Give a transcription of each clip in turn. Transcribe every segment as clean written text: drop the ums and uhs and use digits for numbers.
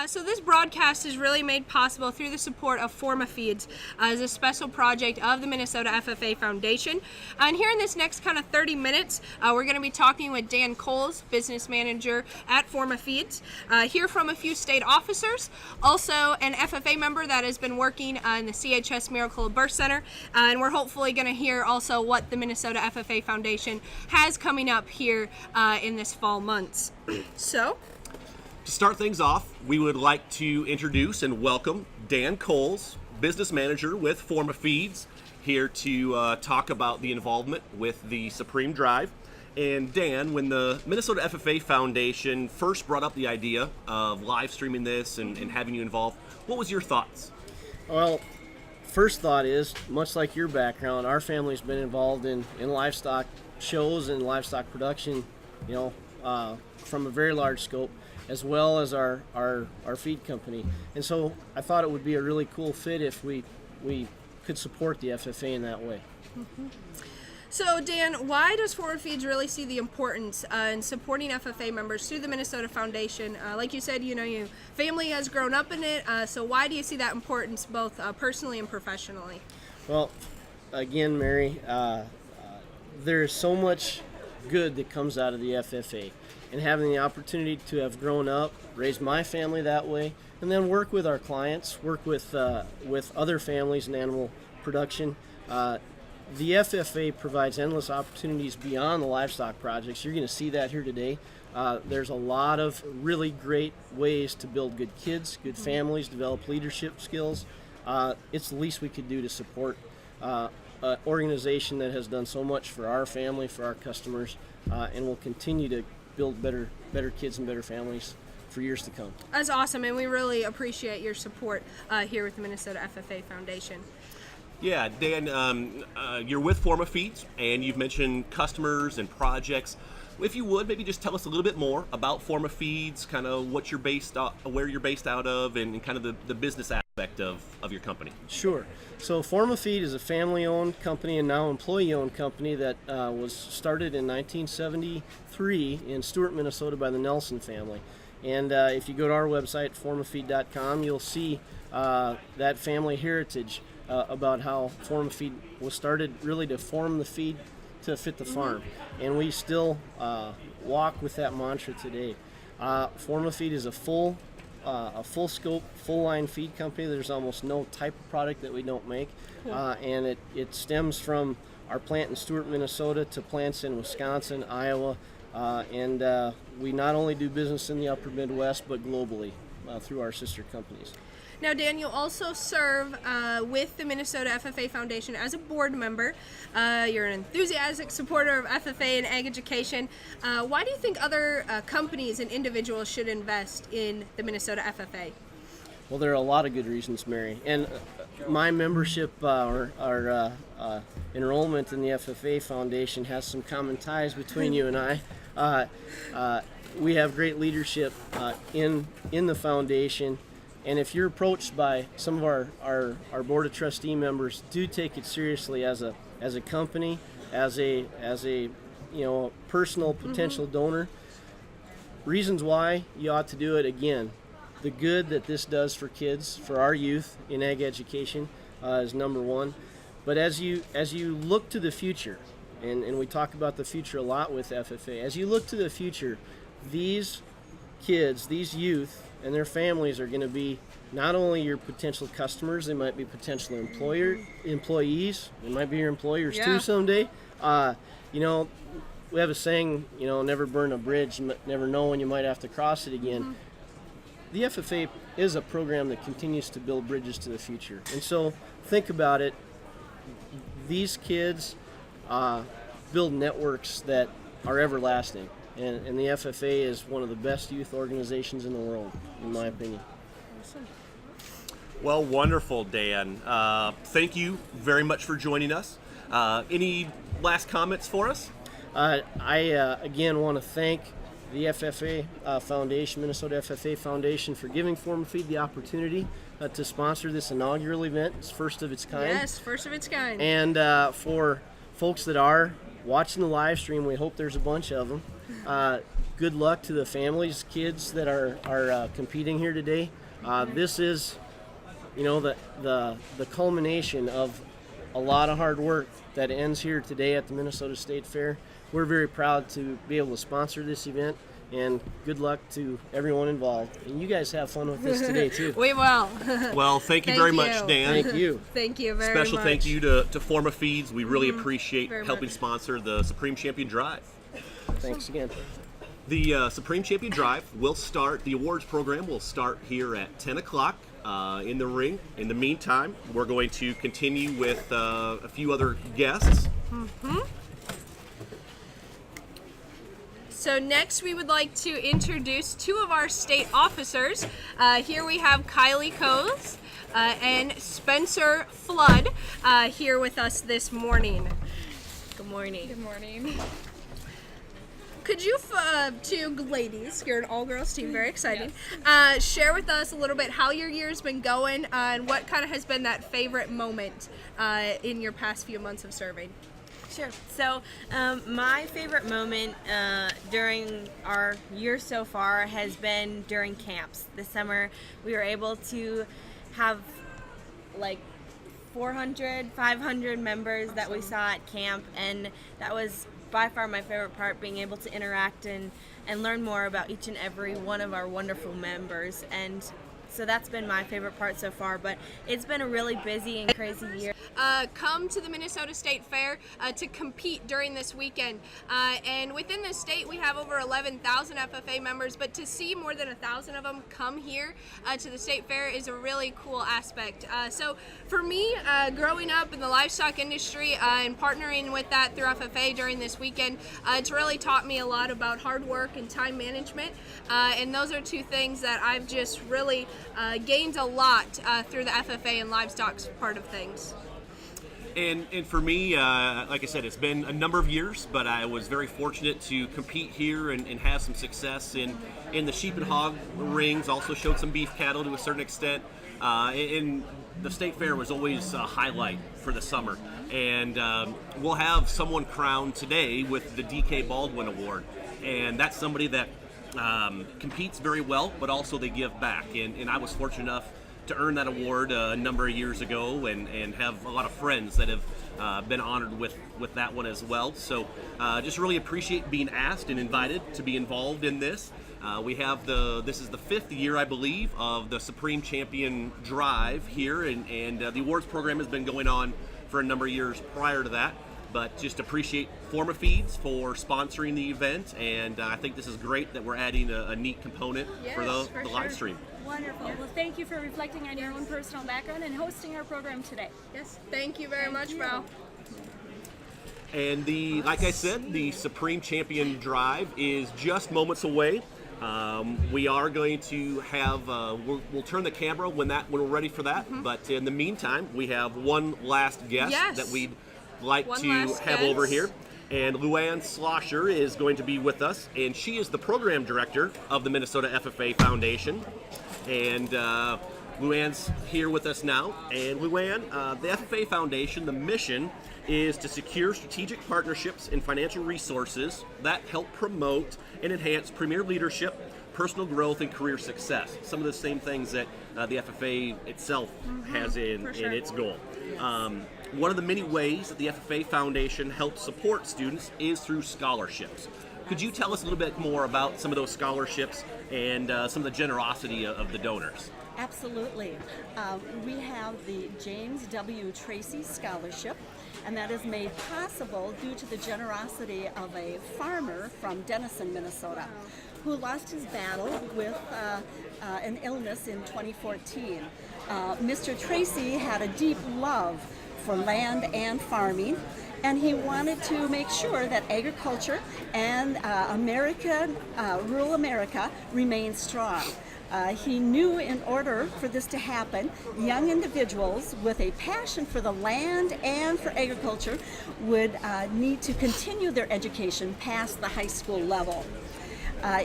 So this broadcast is really made possible through the support of Forma Feeds as a special project of the Minnesota FFA Foundation. And here in this next kind of 30 minutes, we're going to be talking with Dan Coles, business manager at Forma Feeds, hear from a few state officers, also an FFA member that has been working in the CHS Miracle of Birth Center, and we're hopefully going to hear also what the Minnesota FFA Foundation has coming up here in this fall months. So, to start things off, we would like to introduce and welcome Dan Coles, business manager with Forma Feeds, here to talk about the involvement with the Supreme Drive. And Dan, when the Minnesota FFA Foundation first brought up the idea of live streaming this and having you involved, what was your thoughts? Well, first thought is, much like your background, our family's been involved in livestock shows and livestock production, from a very large scope, as well as our feed company. And so I thought it would be a really cool fit if we could support the FFA in that way. Mm-hmm. So Dan, why does Forma Feeds really see the importance in supporting FFA members through the Minnesota Foundation? Like you said, your family has grown up in it, so why do you see that importance both personally and professionally? Well, again, Mary, there's so much good that comes out of the FFA. And having the opportunity to have grown up, raised my family that way, and then work with our clients, work with other families in animal production. The FFA provides endless opportunities beyond the livestock projects. You're going to see that here today. There's a lot of really great ways to build good kids, good families, develop leadership skills. It's the least we could do to support an organization that has done so much for our family, for our customers, and will continue to build better kids and better families for years to come. That's awesome, and we really appreciate your support here with the Minnesota FFA Foundation. Yeah, Dan, you're with Forma Feeds, and you've mentioned customers and projects. If you would, maybe just tell us a little bit more about Forma Feeds, kind of what you're based out, where you're based out of, and kind of the business aspect of your company. Sure. So Forma Feed is a family-owned company and now employee-owned company that was started in 1973 in Stuart, Minnesota by the Nelson family. And if you go to our website, formafeed.com, you'll see that family heritage about how Forma Feed was started really to form the feed to fit the farm. And we still walk with that mantra today. Forma Feed is a full scope, full line feed company. There's almost no type of product that we don't make. And it stems from our plant in Stuart, Minnesota to plants in Wisconsin, Iowa, and we not only do business in the upper Midwest, but globally through our sister companies. Now, Dan, you also serve with the Minnesota FFA Foundation as a board member. You're an enthusiastic supporter of FFA and ag education. Why do you think other companies and individuals should invest in the Minnesota FFA? Well, there are a lot of good reasons, Mary. And my membership or enrollment in the FFA Foundation has some common ties between you and I. We have great leadership in the foundation. And if you're approached by some of our board of trustee members, do take it seriously as a company, as a personal potential donor. Reasons why you ought to do it: again, the good that this does for kids, for our youth in ag education, is number one. But as you look to the future, and we talk about the future a lot with FFA, as you look to the future, these kids, these youth, and their families are going to be not only your potential customers, they might be potential employees, they might be your employers too someday. We have a saying, never burn a bridge, never know when you might have to cross it again. Mm-hmm. The FFA is a program that continues to build bridges to the future. And so think about it, these kids build networks that are everlasting. And the FFA is one of the best youth organizations in the world, in my opinion. Well, wonderful, Dan. Thank you very much for joining us. Any last comments for us? I again want to thank the FFA Foundation, Minnesota FFA Foundation, for giving Forma Feed the opportunity to sponsor this inaugural event. It's first of its kind. Yes, first of its kind. And for folks that are watching the live stream, we hope there's a bunch of them. good luck to the families, kids that are competing here today. This is, the culmination of a lot of hard work that ends here today at the Minnesota State Fair. We're very proud to be able to sponsor this event, and good luck to everyone involved. And you guys have fun with this today, too. We will. Well, thank you very much, Dan. Thank you. Thank you very much. Special thank you to Forma Feeds. We really appreciate Very helping much. sponsor the Supreme Champion Drive. Thanks again. The Supreme Champion Drive will start, the awards program will start here at 10 o'clock in the ring. In the meantime, we're going to continue with a few other guests. So next we would like to introduce two of our state officers. Here we have Kylie Coes and Spencer Flood here with us this morning. Good morning. Good morning. Could you two ladies, you're an all-girls team, very exciting, share with us a little bit how your year's been going and what kind of has been that favorite moment in your past few months of serving? Sure. So, my favorite moment during our year so far has been during camps. This summer, we were able to have like 400, 500 members that we saw at camp, and that was by far my favorite part, being able to interact and learn more about each and every one of our wonderful members. And so that's been my favorite part so far, but it's been a really busy and crazy year. Come to the Minnesota State Fair to compete during this weekend. And within the state, we have over 11,000 FFA members, but to see more than 1,000 of them come here to the State Fair is a really cool aspect. So for me, growing up in the livestock industry and partnering with that through FFA during this weekend, it's really taught me a lot about hard work and time management. And those are two things that I've just really gained a lot through the FFA and livestock part of things. And for me, like I said, it's been a number of years, but I was very fortunate to compete here and have some success in the sheep and hog rings, also showed some beef cattle to a certain extent. And the State Fair was always a highlight for the summer. And we'll have someone crowned today with the DK Baldwin Award. And that's somebody that competes very well, but also they give back. And I was fortunate enough to earn that award a number of years ago and have a lot of friends that have been honored with that one as well. So just really appreciate being asked and invited to be involved in this. We have this is the 5th year, I believe, of the Supreme Champion Drive here, and the awards program has been going on for a number of years prior to that. But just appreciate Forma Feeds for sponsoring the event, and I think this is great that we're adding a neat component for the live stream. Wonderful. Well, thank you for reflecting on your own personal background and hosting our program today. Yes, thank you very much, Val. And like I said, the Supreme Champion Drive is just moments away. We are going to have, we'll turn the camera when we're ready for that. But in the meantime, we have one last guest that we'd like to have over here. And Luann Slosher is going to be with us, and she is the program director of the Minnesota FFA Foundation. And Luann's here with us now. And Luann, the FFA Foundation, the mission is to secure strategic partnerships and financial resources that help promote and enhance premier leadership, personal growth, and career success. Some of the same things that the FFA itself has in its goal. One of the many ways that the FFA Foundation helps support students is through scholarships. Could you tell us a little bit more about some of those scholarships and some of the generosity of the donors? Absolutely. We have the James W. Tracy Scholarship, and that is made possible due to the generosity of a farmer from Denison, Minnesota, who lost his battle with an illness in 2014. Mr. Tracy had a deep love for land and farming, and he wanted to make sure that agriculture and rural America remained strong. He knew in order for this to happen, young individuals with a passion for the land and for agriculture would need to continue their education past the high school level.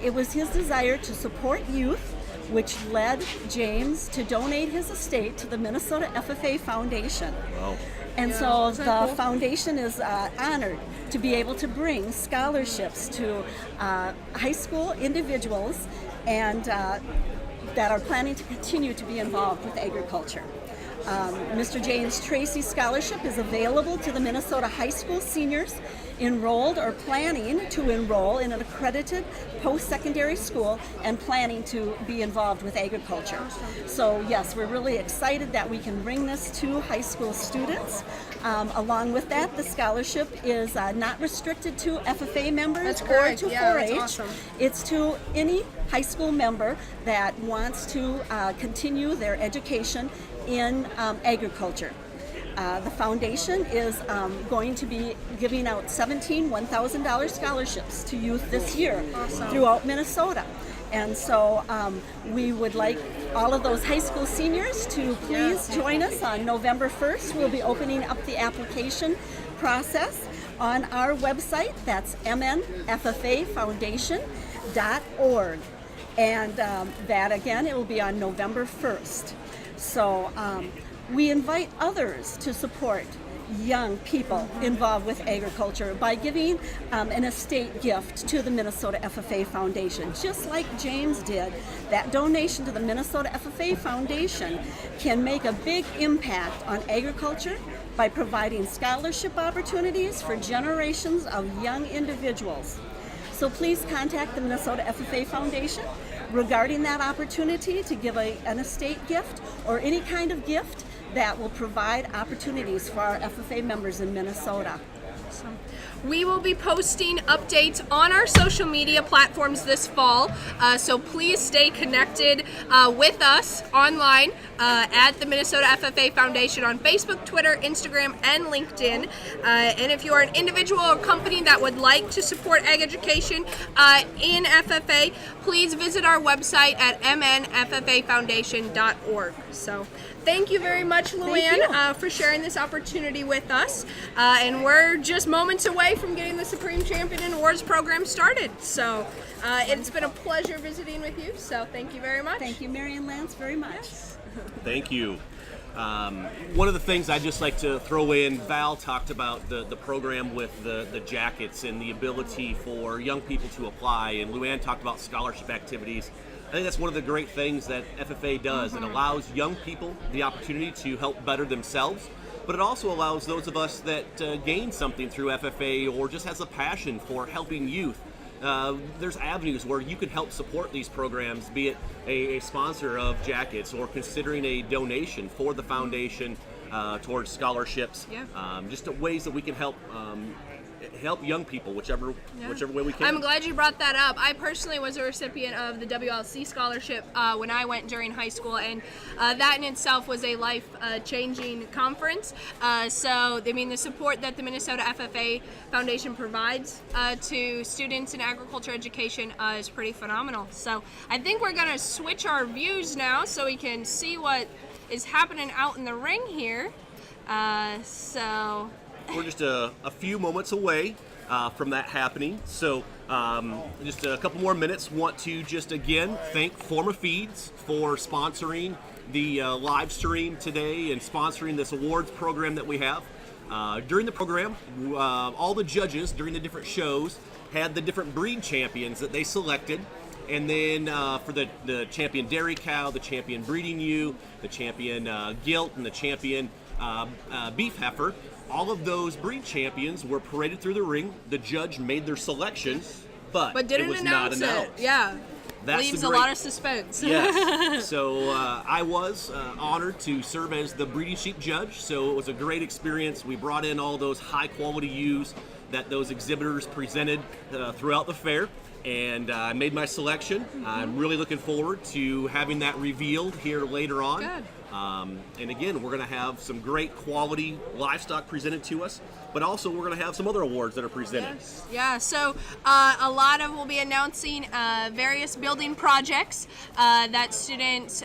It was his desire to support youth, which led James to donate his estate to the Minnesota FFA Foundation. Wow. And Yeah. so Isn't the that cool? foundation is honored to be able to bring scholarships to high school individuals and that are planning to continue to be involved with agriculture. Mr. James Tracy Scholarship is available to the Minnesota high school seniors enrolled or planning to enroll in an accredited post-secondary school and planning to be involved with agriculture. So yes, we're really excited that we can bring this to high school students. Along with that, the scholarship is not restricted to FFA members That's or correct. to Yeah, that's 4-H. awesome. It's to any high school member that wants to continue their education in agriculture. The foundation is going to be giving out 17 $1,000 scholarships to youth this year throughout Minnesota. And so we would like all of those high school seniors to please join us on November 1st. We'll be opening up the application process on our website. That's mnffafoundation.org. And that again, it will be on November 1st. So we invite others to support young people involved with agriculture by giving an estate gift to the Minnesota FFA Foundation. Just like James did, that donation to the Minnesota FFA Foundation can make a big impact on agriculture by providing scholarship opportunities for generations of young individuals. So please contact the Minnesota FFA Foundation regarding that opportunity to give an estate gift or any kind of gift that will provide opportunities for our FFA members in Minnesota. We will be posting updates on our social media platforms this fall, so please stay connected with us online at the Minnesota FFA Foundation on Facebook, Twitter, Instagram, and LinkedIn. And if you are an individual or company that would like to support ag education in FFA, please visit our website at mnffafoundation.org. So thank you very much, Luann, for sharing this opportunity with us. And we're just moments away from getting the Supreme Champion Awards program started. So it's been a pleasure visiting with you. So thank you very much. Thank you, Mary and Lance, very much. Thank you. One of the things I'd just like to throw in, Val talked about the program with the jackets and the ability for young people to apply, and Luann talked about scholarship activities. I think that's one of the great things that FFA does. It allows young people the opportunity to help better themselves, but it also allows those of us that gain something through FFA or just has a passion for helping youth. There's avenues where you can help support these programs, be it a sponsor of jackets or considering a donation for the foundation towards scholarships. Yeah. Just ways that we can help young people, whichever way we can. I'm glad you brought that up. I personally was a recipient of the WLC scholarship when I went during high school, and that in itself was a life-changing conference. So, I mean, the support that the Minnesota FFA Foundation provides to students in agriculture education is pretty phenomenal. So, I think we're going to switch our views now so we can see what is happening out in the ring here. We're just a few moments away from that happening. So just a couple more minutes. Want to just again thank Forma Feeds for sponsoring the live stream today and sponsoring this awards program that we have. During the program, all the judges during the different shows had the different breed champions that they selected. And then for the champion dairy cow, the champion breeding ewe, the champion gilt, and the champion beef heifer, all of those breed champions were paraded through the ring. The judge made their selection, but didn't it was announce not it. announced. Yeah. That's Leaves the a great- lot of suspense. Yes. So I was honored to serve as the breeding sheep judge. So it was a great experience. We brought in all those high quality ewes that those exhibitors presented throughout the fair. And I made my selection. I'm really looking forward to having that revealed here later on. Good. And again, we're going to have some great quality livestock presented to us, but also we're going to have some other awards that are presented. Yes. Yeah, so a lot of we'll be announcing various building projects that students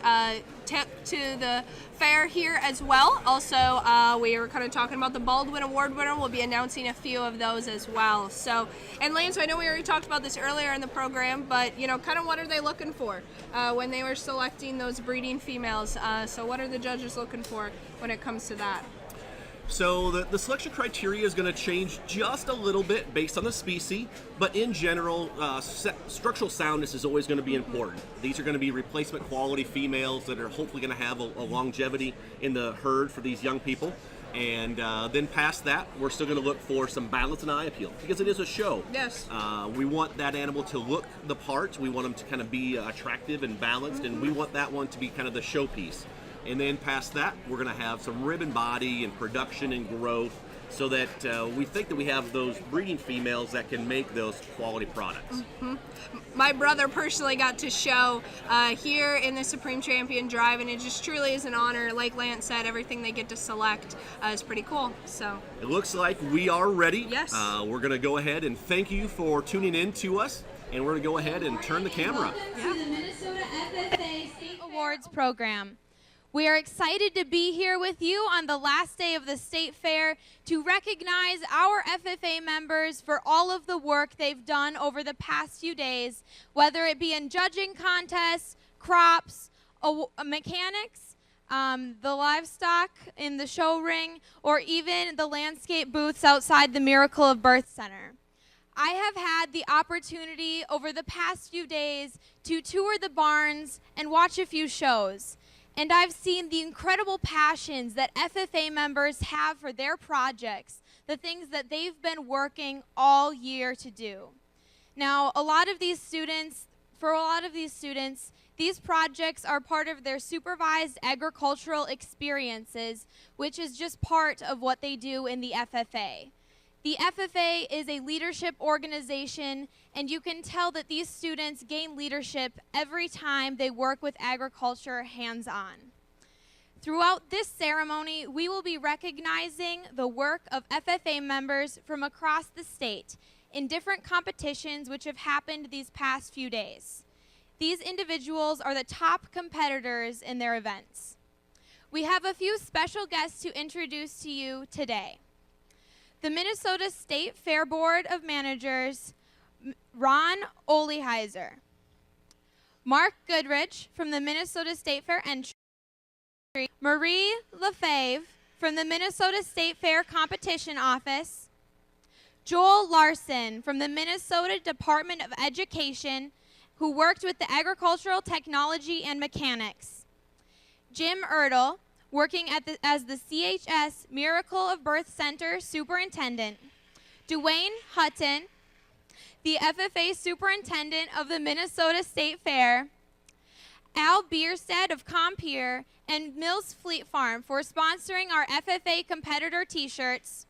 took to the fair here as well. Also, we were kind of talking about the Baldwin Award winner. We'll be announcing a few of those as well. So, and Lance, I know we already talked about this earlier in the program, but you know, kind of what are they looking for when they were selecting those breeding females? So what are the judges looking for when it comes to that? So the selection criteria is going to change just a little bit based on the species, but in general, structural soundness is always going to be important. These are going to be replacement quality females that are hopefully going to have a longevity in the herd for these young people. And then past that, we're still going to look for some balance and eye appeal because it is a show. Yes. We want that animal to look the part. We want them to kind of be attractive and balanced, and we want that one to be kind of the showpiece. And then past that, we're going to have some ribbon body and production and growth so that we think that we have those breeding females that can make those quality products. Mm-hmm. My brother personally got to show here in the Supreme Champion Drive, and it just truly is an honor. Like Lance said, everything they get to select is pretty cool. So it looks like we are ready. Yes. We're going to go ahead and thank you for tuning in to us, and we're going to go ahead and turn the camera. To the Minnesota FFA State Awards Program. We are excited to be here with you on the last day of the State Fair to recognize our FFA members for all of the work they've done over the past few days, whether it be in judging contests, crops, mechanics, the livestock in the show ring, or even the landscape booths outside the Miracle of Birth Center. I have had the opportunity over the past few days to tour the barns and watch a few shows. And I've seen the incredible passions that FFA members have for their projects, the things that they've been working all year to do. Now, for a lot of these students, these projects are part of their supervised agricultural experiences, which is just part of what they do in the FFA. The FFA is a leadership organization, and you can tell that these students gain leadership every time they work with agriculture hands-on. Throughout this ceremony, we will be recognizing the work of FFA members from across the state in different competitions which have happened these past few days. These individuals are the top competitors in their events. We have a few special guests to introduce to you today. The Minnesota State Fair Board of Managers, Ron Oliheiser. Mark Goodrich from the Minnesota State Fair Entry. Marie Lefebvre from the Minnesota State Fair Competition Office. Joel Larson from the Minnesota Department of Education, who worked with the Agricultural Technology and Mechanics. Jim Ertl, working as the CHS Miracle of Birth Center Superintendent. Dwayne Hutton, the FFA Superintendent of the Minnesota State Fair. Al Bierstead of Compeer and Mills Fleet Farm for sponsoring our FFA competitor t-shirts.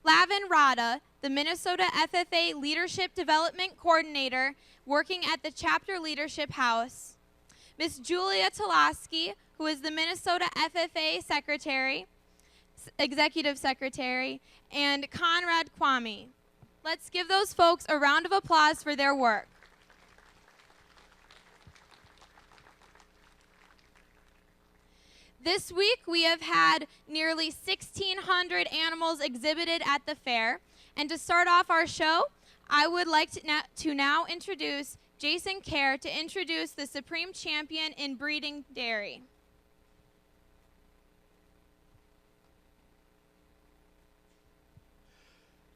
Lavin Rada, the Minnesota FFA Leadership Development Coordinator, working at the Chapter Leadership House. Miss Julia Tulaski, who is the Minnesota FFA Secretary, Executive Secretary, and Conrad Kwame. Let's give those folks a round of applause for their work. This week we have had nearly 1,600 animals exhibited at the fair. And to start off our show, I would like to now introduce Jason Kerr to introduce the Supreme Champion in Breeding Dairy.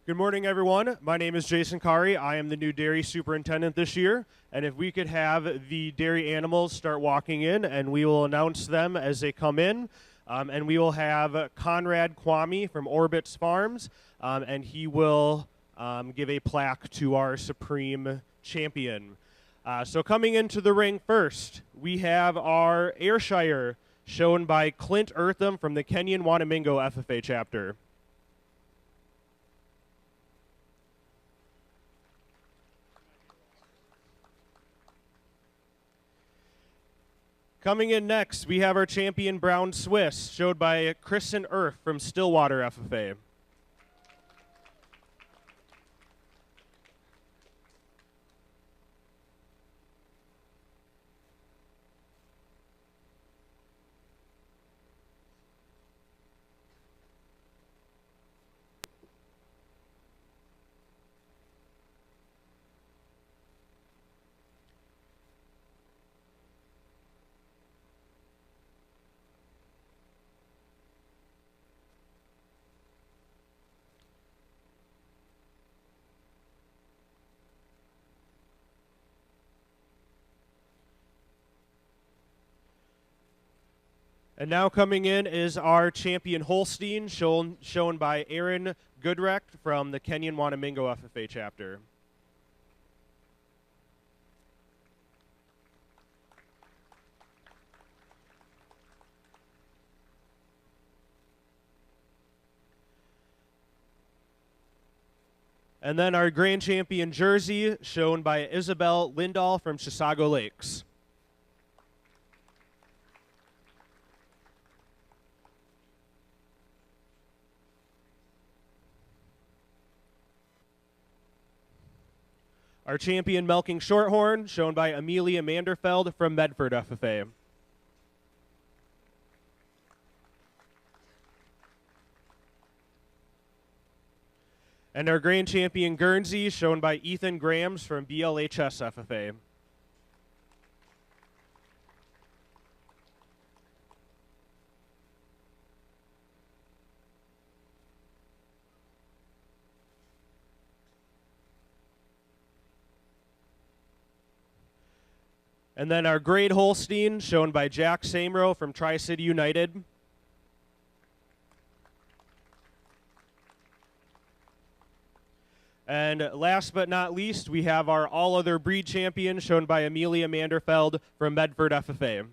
Good morning, everyone. My name is Jason Kari. I am the new dairy superintendent this year. And if we could have the dairy animals start walking in, and we will announce them as they come in. And we will have Conrad Kwame from Orbitz Farms, and he will give a plaque to our Supreme Champion. So coming into the ring first, we have our Ayrshire, shown by Clint Eartham from the Kenyon Wanamingo FFA chapter. Coming in next, we have our champion Brown Swiss, showed by Kristen Earth from Stillwater FFA. And now coming in is our champion Holstein, shown by Aaron Goodrecht from the Kenyon-Wanamingo FFA chapter. And then our grand champion jersey, shown by Isabel Lindahl from Chisago Lakes. Our champion milking shorthorn, shown by Amelia Manderfeld from Medford FFA. And our grand champion Guernsey, shown by Ethan Grams from BLHS FFA. And then our grade Holstein, shown by Jack Samro from Tri-City United. And last but not least, we have our all other breed champion, shown by Amelia Manderfeld from Medford FFA.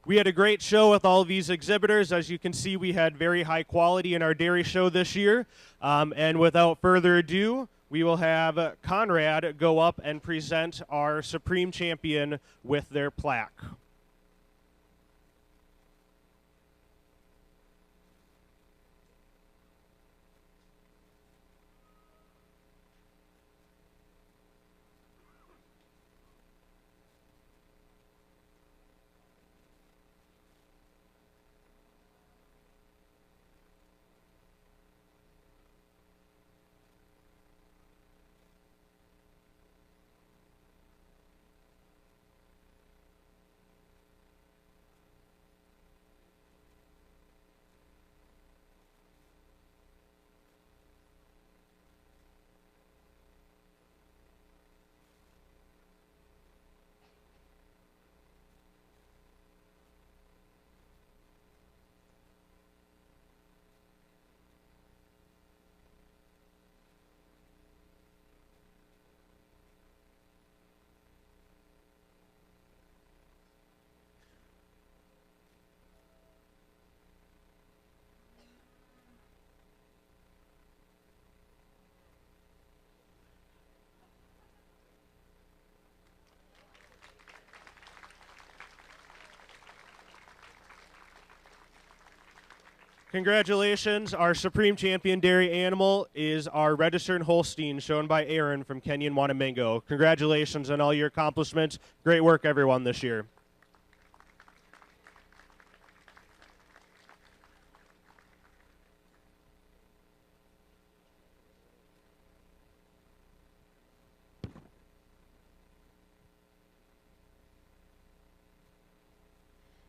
We had a great show with all of these exhibitors. As you can see, we had very high quality in our dairy show this year. And without further ado, we will have Conrad go up and present our Supreme Champion with their plaque. Congratulations, our Supreme Champion dairy animal is our registered Holstein, shown by Aaron from Kenyon-Wanamingo. Congratulations on all your accomplishments. Great work, everyone, this year.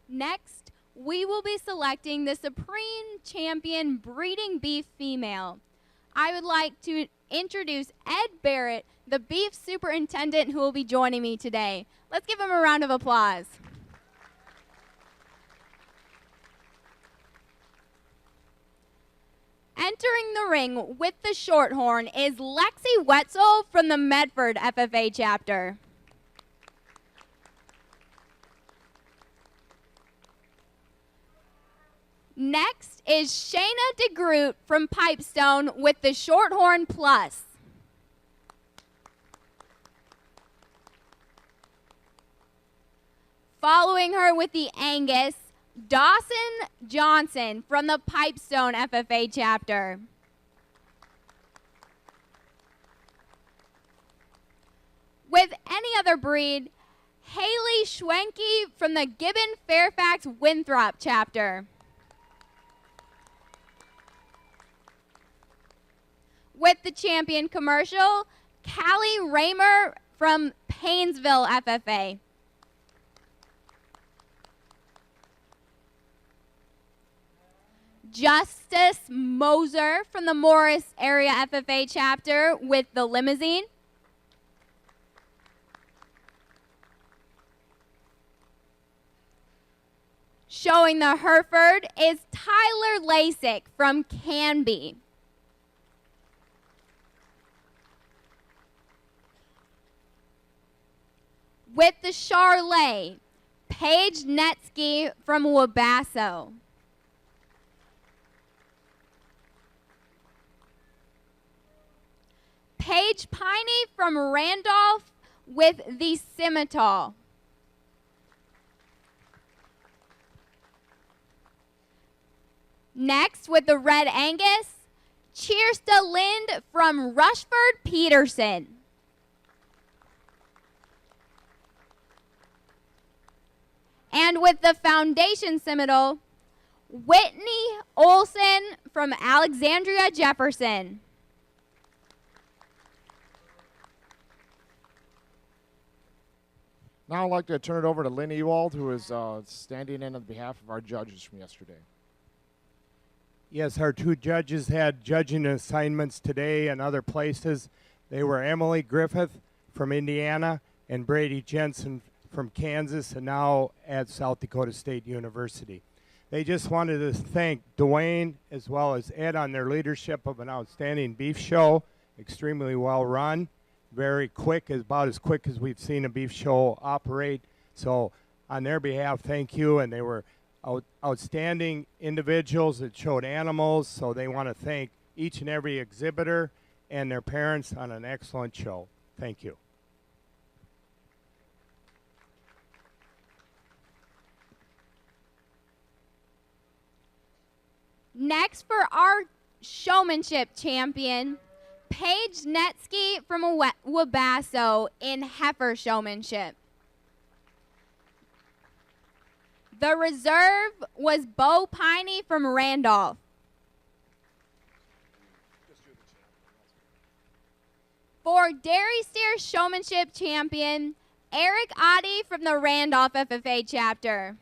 Next, we will be selecting the Supreme Champion Breeding Beef Female. I would like to introduce Ed Barrett, the Beef Superintendent, who will be joining me today. Let's give him a round of applause. Entering the ring with the Shorthorn is Lexi Wetzel from the Medford FFA chapter. Next is Shayna DeGroot from Pipestone with the Shorthorn Plus. Following her with the Angus, Dawson Johnson from the Pipestone FFA chapter. With any other breed, Haley Schwenke from the Gibbon Fairfax Winthrop chapter. With the champion commercial, Callie Raymer from Paynesville FFA. Justice Moser from the Morris Area FFA chapter with the limousine. showing the Hereford is Tyler Lasik from Canby. With the Charlet, Paige Netsky from Wabasso. Paige Piney from Randolph with the Scimitar. Next, with the Red Angus, Chiersta Lind from Rushford Peterson. And with the Foundation Scimitar, Whitney Olson from Alexandria Jefferson. Now I'd like to turn it over to Lynn Ewald, who is standing in on behalf of our judges from yesterday. Yes, our two judges had judging assignments today and other places. They were Emily Griffith from Indiana and Brady Jensen from Kansas and now at South Dakota State University. They just wanted to thank Dwayne as well as Ed on their leadership of an outstanding beef show, extremely well run, very quick, about as quick as we've seen a beef show operate. So on their behalf, thank you, and they were outstanding individuals that showed animals, so they want to thank each and every exhibitor and their parents on an excellent show. Thank you. Next, for our Showmanship champion, Paige Netsky from Wabasso in Heifer Showmanship. The reserve was Bo Piney from Randolph. For Dairy Steer Showmanship champion, Eric Oddie from the Randolph FFA chapter.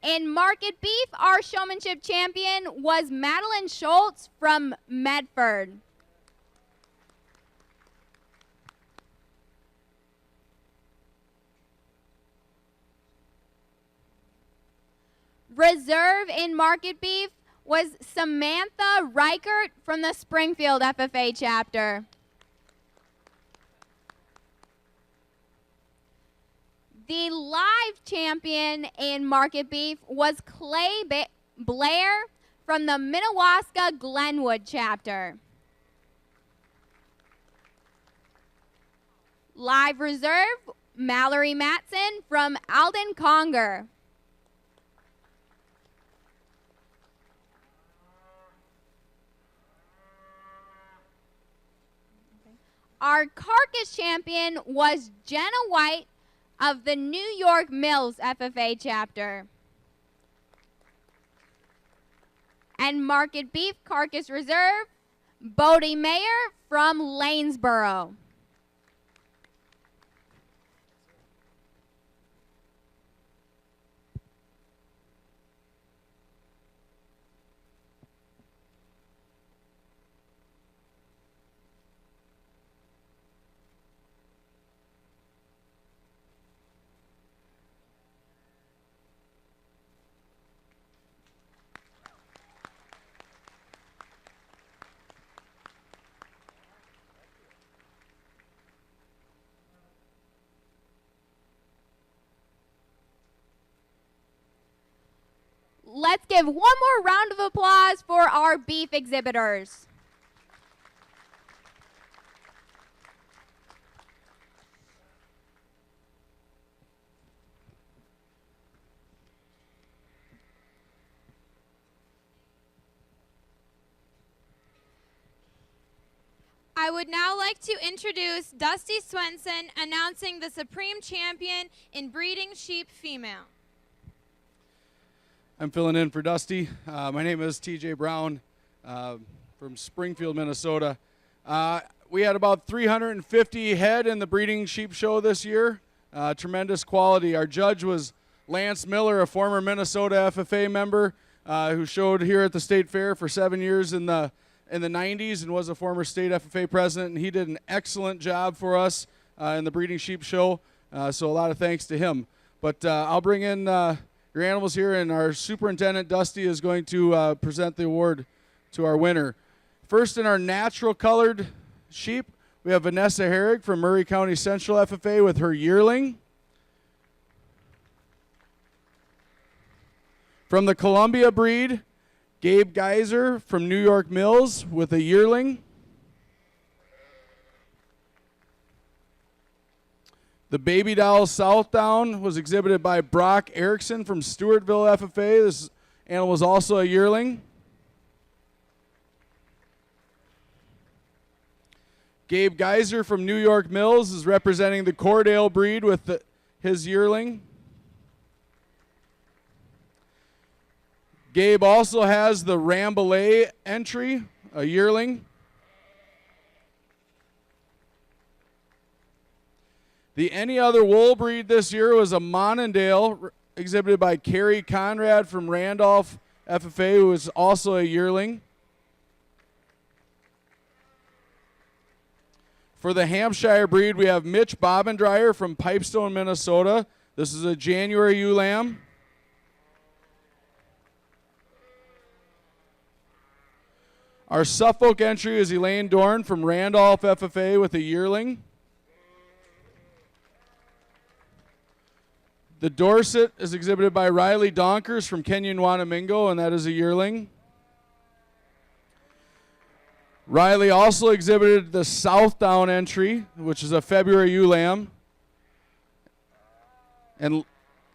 In Market Beef, our Showmanship champion was Madeline Schultz from Medford. Reserve in Market Beef was Samantha Reichert from the Springfield FFA chapter. The live champion in Market Beef was Clay Blair from the Minnewaska Glenwood chapter. Live reserve, Mallory Matson from Alden Conger. Our Carcass champion was Jenna White of the New York Mills FFA chapter. And Market Beef Carcass Reserve, Bodie Mayer from Lanesboro. Let's give one more round of applause for our beef exhibitors. I would now like to introduce Dusty Swenson announcing the Supreme Champion in Breeding Sheep Female. I'm filling in for Dusty. My name is TJ Brown from Springfield, Minnesota. We had about 350 head in the breeding sheep show this year. Tremendous quality. Our judge was Lance Miller, a former Minnesota FFA member who showed here at the State Fair for 7 years in the 90s and was a former state FFA president. And he did an excellent job for us in the breeding sheep show. So a lot of thanks to him. But I'll bring in your animals here, and our superintendent, Dusty, is going to present the award to our winner. First, in our natural colored sheep, we have Vanessa Herrig from Murray County Central FFA with her yearling. From the Columbia breed, Gabe Geiser from New York Mills with a yearling. The Baby Doll Southdown was exhibited by Brock Erickson from Stewartville FFA. This animal was also a yearling. Gabe Geiser from New York Mills is representing the Cordale breed with his yearling. Gabe also has the Rambouillet entry, a yearling. The Any Other Wool breed this year was a Monondale exhibited by Carrie Conrad from Randolph FFA, who is also a yearling. For the Hampshire breed, we have Mitch Bobendreyer from Pipestone, Minnesota. This is a January ewe lamb. Our Suffolk entry is Elaine Dorn from Randolph FFA with a yearling. The Dorset is exhibited by Riley Donkers from Kenyon Wanamingo, and that is a yearling. Riley also exhibited the Southdown entry, which is a February ewe lamb. And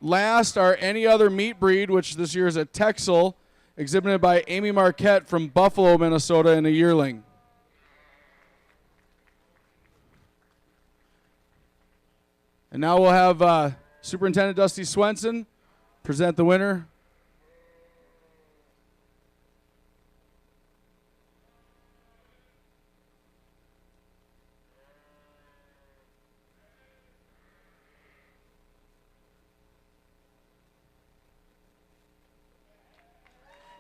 last, our Any Other Meat breed, which this year is a Texel, exhibited by Amy Marquette from Buffalo, Minnesota, in a yearling. And now we'll have Superintendent Dusty Swenson present the winner.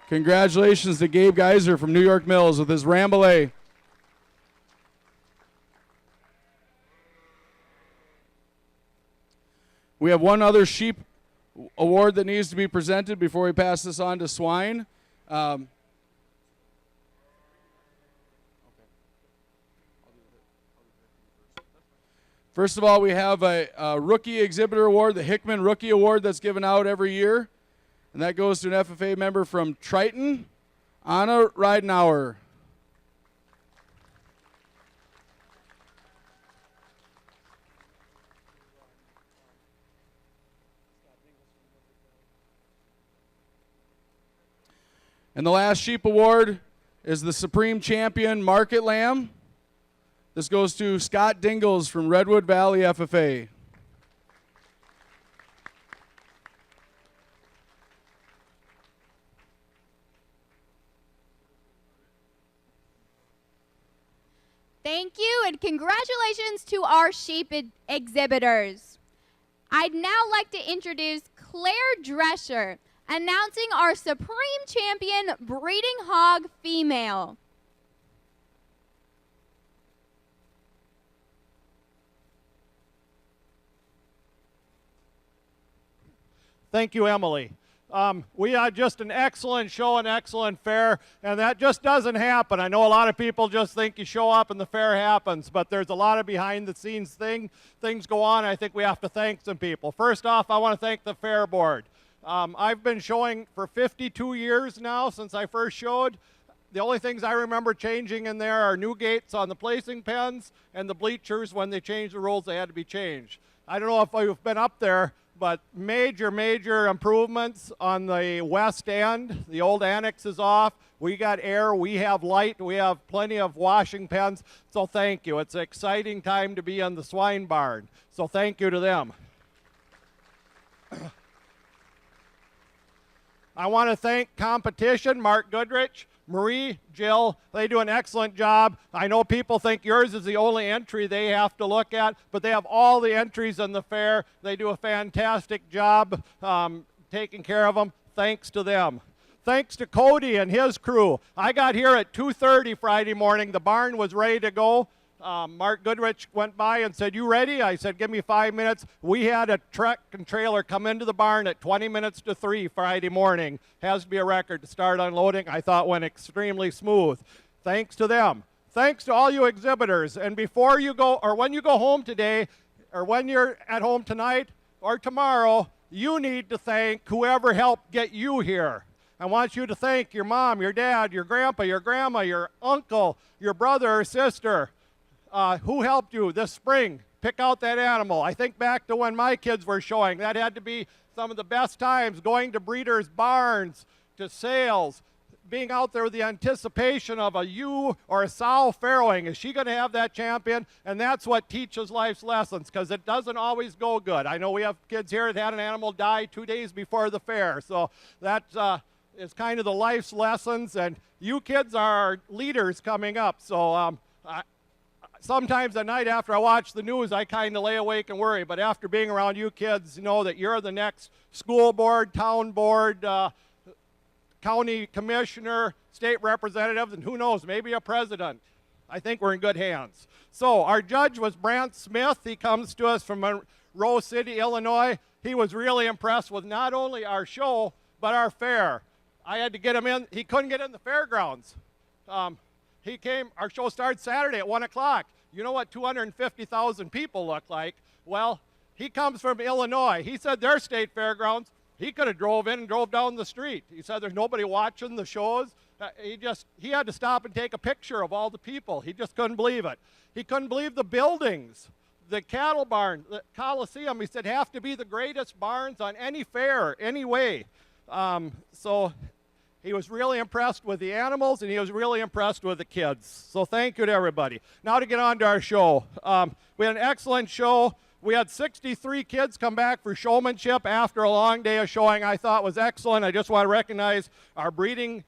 Congratulations to Gabe Geiser from New York Mills with his Rambouillet. We have one other sheep award that needs to be presented before we pass this on to swine. First of all, we have a Rookie Exhibitor Award, the Hickman Rookie Award that's given out every year. And that goes to an FFA member from Triton, Anna Ridenauer. And the last sheep award is the Supreme Champion Market Lamb. This goes to Scott Dingles from Redwood Valley FFA. Thank you, and congratulations to our sheep exhibitors. I'd now like to introduce Claire Drescher, announcing our Supreme Champion Breeding Hog Female. Thank you, Emily. We had just an excellent show, an excellent fair, and that just doesn't happen. I know a lot of people just think you show up and the fair happens, but there's a lot of behind-the-scenes things go on. I think we have to thank some people. First off, I want to thank the fair board. I've been showing for 52 years now since I first showed. The only things I remember changing in there are new gates on the placing pens and the bleachers. When they changed the rules, they had to be changed. I don't know if you've been up there, but major improvements on the west end. The old annex is off. We got air, we have light, we have plenty of washing pens, so thank you. It's an exciting time to be in the swine barn, so thank you to them. I want to thank competition, Mark Goodrich, Marie, Jill, they do an excellent job. I know people think yours is the only entry they have to look at, but they have all the entries in the fair. They do a fantastic job taking care of them. Thanks to them. Thanks to Cody and his crew. I got here at 2:30 Friday morning. The barn was ready to go. Mark Goodrich went by and said, "You ready?" I said, "Give me 5 minutes." We had a truck and trailer come into the barn at 20 minutes to 3 Friday morning. Has to be a record to start unloading. I thought went extremely smooth. Thanks to them. Thanks to all you exhibitors. And before you go, or when you go home today, or when you're at home tonight or tomorrow, you need to thank whoever helped get you here. I want you to thank your mom, your dad, your grandpa, your grandma, your uncle, your brother or sister. Who helped you this spring pick out that animal? I think back to when my kids were showing. That had to be some of the best times, going to breeders' barns, to sales, being out there with the anticipation of a ewe or a sow farrowing. Is she going to have that champion? And that's what teaches life's lessons, because it doesn't always go good. I know we have kids here that had an animal die 2 days before the fair. So that is kind of the life's lessons. And you kids are leaders coming up. So sometimes at night after I watch the news, I kind of lay awake and worry. But after being around you kids, you know that you're the next school board, town board, county commissioner, state representative, and who knows, maybe a president. I think we're in good hands. So our judge was Brandt Smith. He comes to us from Monroe City, Illinois. He was really impressed with not only our show, but our fair. I had to get him in. He couldn't get in the fairgrounds. He came, our show starts Saturday at 1 o'clock. You know what 250,000 people look like? Well, he comes from Illinois. He said their state fairgrounds, he could have drove in and drove down the street. He said there's nobody watching the shows. He had to stop and take a picture of all the people. He just couldn't believe it. He couldn't believe the buildings, the cattle barn, the Coliseum. He said have to be the greatest barns on any fair, any way. So he was really impressed with the animals, and he was really impressed with the kids. So thank you to everybody. Now to get on to our show. We had an excellent show. We had 63 kids come back for showmanship after a long day of showing. I thought was excellent. I just want to recognize our breeding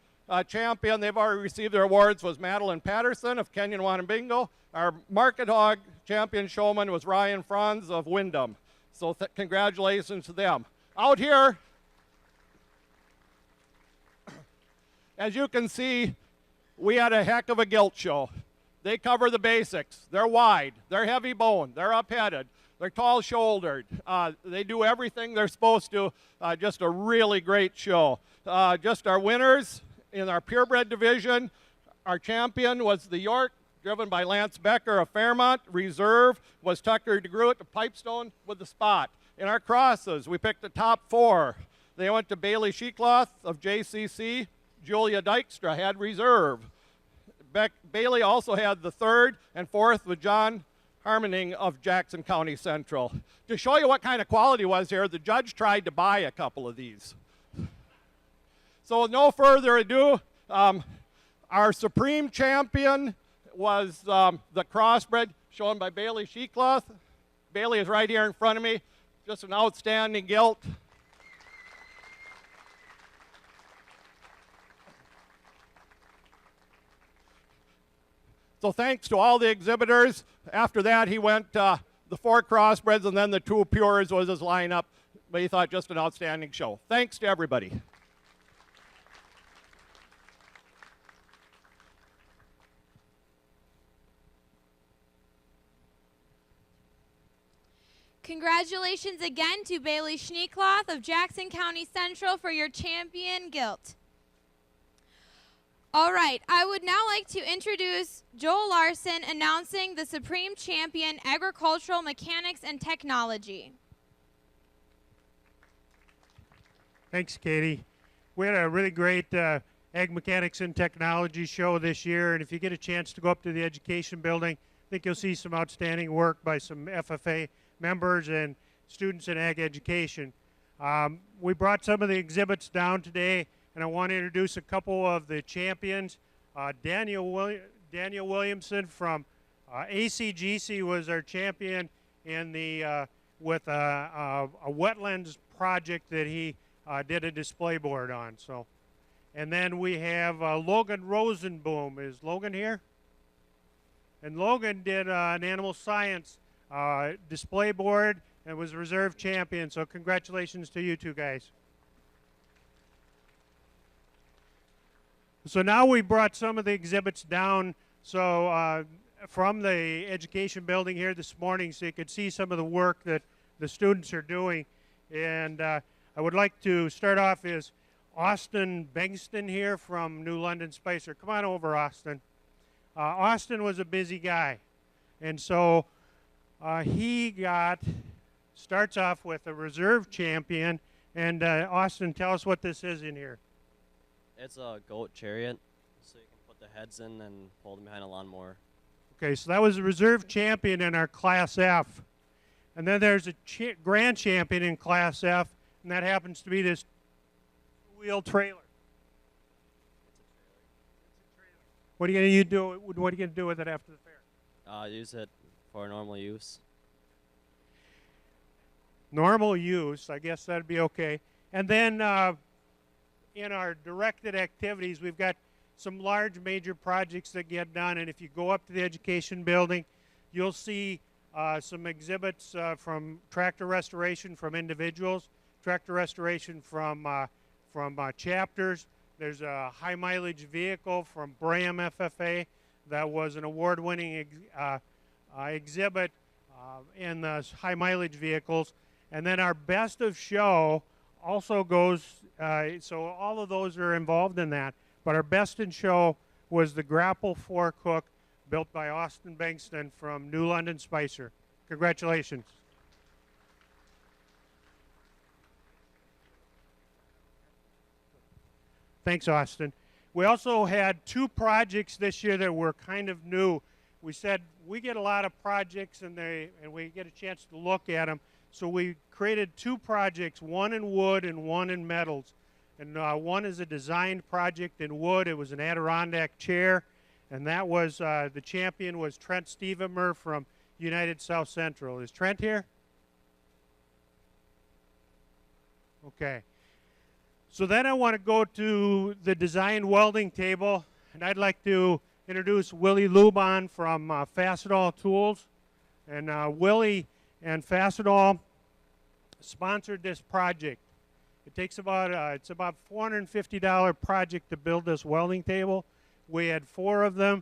champion. They've already received their awards. Was Madeline Patterson of Kenyon Wanabingo. Our market hog champion showman was Ryan Franz of Wyndham. So congratulations to them. Out here, as you can see, we had a heck of a gilt show. They cover the basics. They're wide, they're heavy boned, they're up-headed, they're tall-shouldered. They do everything they're supposed to. Just a really great show. Just our winners in our purebred division. Our champion was the York, driven by Lance Becker of Fairmont. Reserve was Tucker DeGroot of Pipestone with the spot. In our crosses, we picked the top 4. They went to Bailey Sheecloth of JCC. Julia Dykstra had reserve. Bailey also had the 3rd, and 4th with John Harmoning of Jackson County Central. To show you what kind of quality was here, the judge tried to buy a couple of these. So with no further ado, our supreme champion was the crossbred shown by Bailey Sheecloth. Bailey is right here in front of me. Just an outstanding gilt. So thanks to all the exhibitors. After that, he went the 4 crossbreds, and then the 2 pures was his lineup. But he thought just an outstanding show. Thanks to everybody. Congratulations again to Bailey Schneekloth of Jackson County Central for your champion gilt. All right, I would now like to introduce Joel Larson announcing the Supreme Champion Agricultural Mechanics and Technology. Thanks, Katie. We had a really great Ag Mechanics and Technology show this year, and if you get a chance to go up to the Education Building, I think you'll see some outstanding work by some FFA members and students in ag education. We brought some of the exhibits down today, and I want to introduce a couple of the champions. Daniel Williamson from ACGC was our champion in the with a wetlands project that he did a display board on. So, and then we have Logan Rosenboom. Is Logan here? And Logan did an animal science display board and was reserve champion. So congratulations to you two guys. So now we brought some of the exhibits down. So from the education building here this morning so you could see some of the work that the students are doing. And I would like to start off is Austin Bengston here from New London Spicer. Come on over, Austin. Austin was a busy guy, and so he starts off with a reserve champion. And Austin, tell us what this is in here. It's a goat chariot, so you can put the heads in and pull them behind a lawnmower. Okay, so that was a reserve champion in our Class F. And then there's a grand champion in Class F, and that happens to be this wheel trailer. What are you going to do? What are you going to do with it after the fair? Use it for normal use. Normal use, I guess that'd be okay. And then in our directed activities, we've got some large major projects that get done. And if you go up to the education building, you'll see some exhibits from tractor restoration from individuals, tractor restoration from chapters. There's a high mileage vehicle from Bram FFA that was an award-winning exhibit in the high mileage vehicles. And then our best of show also goes, so all of those are involved in that. But our best in show was the Grapple 4 Cook built by Austin Bengston from New London Spicer. Congratulations. Thanks, Austin. We also had 2 projects this year that were kind of new. We said we get a lot of projects and we get a chance to look at them. So we created 2 projects, one in wood and one in metals. And one is a designed project in wood. It was an Adirondack chair. And that was, the champion was Trent Stevenmer from United South Central. Is Trent here? Okay. So then I want to go to the designed welding table. And I'd like to introduce Willie Lubon from Fastenal Tools. And Willie and Fastenal sponsored this project. It takes about it's about $450 project to build this welding table. We had 4 of them,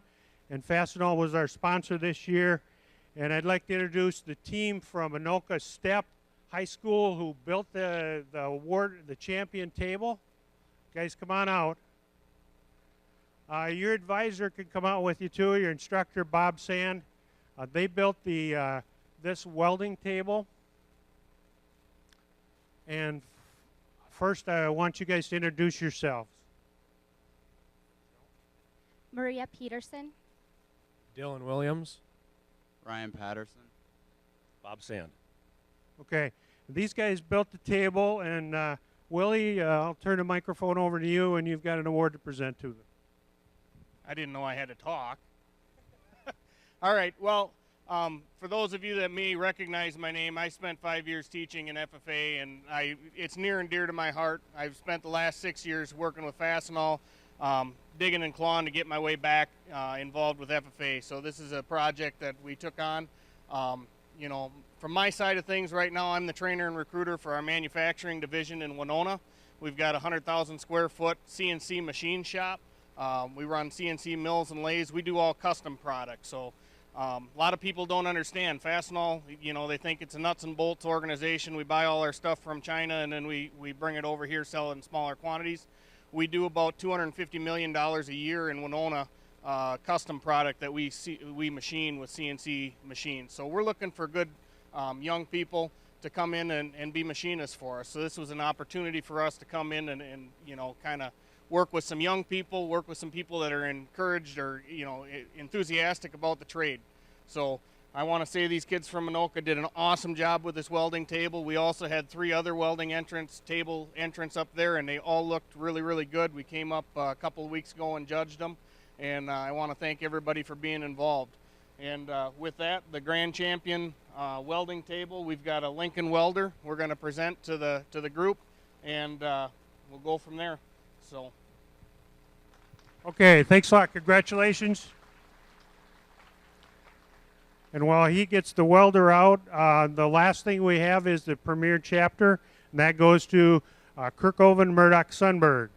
and Fastenal was our sponsor this year. And I'd like to introduce the team from Anoka Step High School who built the champion table. Guys, come on out. Your advisor can come out with you too. Your instructor, Bob Sand. They built this welding table. And first, I want you guys to introduce yourselves. Maria Peterson. Dylan Williams. Ryan Patterson. Bob Sand. Okay. These guys built the table, and Willie, I'll turn the microphone over to you, and you've got an award to present to them. I didn't know I had to talk. All right. Well, for those of you that may recognize my name, I spent 5 years teaching in FFA, and it's near and dear to my heart. I've spent the last 6 years working with Fastenal, digging and clawing to get my way back involved with FFA. So this is a project that we took on. You know, from my side of things right now, I'm the trainer and recruiter for our manufacturing division in Winona. We've got a 100,000 square foot CNC machine shop. We run CNC mills and lathes. We do all custom products. So a lot of people don't understand Fastenal. You know, they think it's a nuts and bolts organization. We buy all our stuff from China and then we bring it over here, sell it in smaller quantities. We do about $250 million a year in Winona custom product that we machine with CNC machines. So we're looking for good young people to come in and be machinists for us. So this was an opportunity for us to come in and you know, kind of work with some young people, work with some people that are encouraged or, you know, enthusiastic about the trade. So I want to say these kids from Anoka did an awesome job with this welding table. We also had 3 other welding table entrants up there, and they all looked really, really good. We came up a couple of weeks ago and judged them, and I want to thank everybody for being involved. And with that, the grand champion welding table, we've got a Lincoln welder we're going to present to the group, and we'll go from there. So. Okay, thanks a lot. Congratulations. And while he gets the welder out, the last thing we have is the premier chapter, and that goes to Kirkhoven Murdoch Sunberg.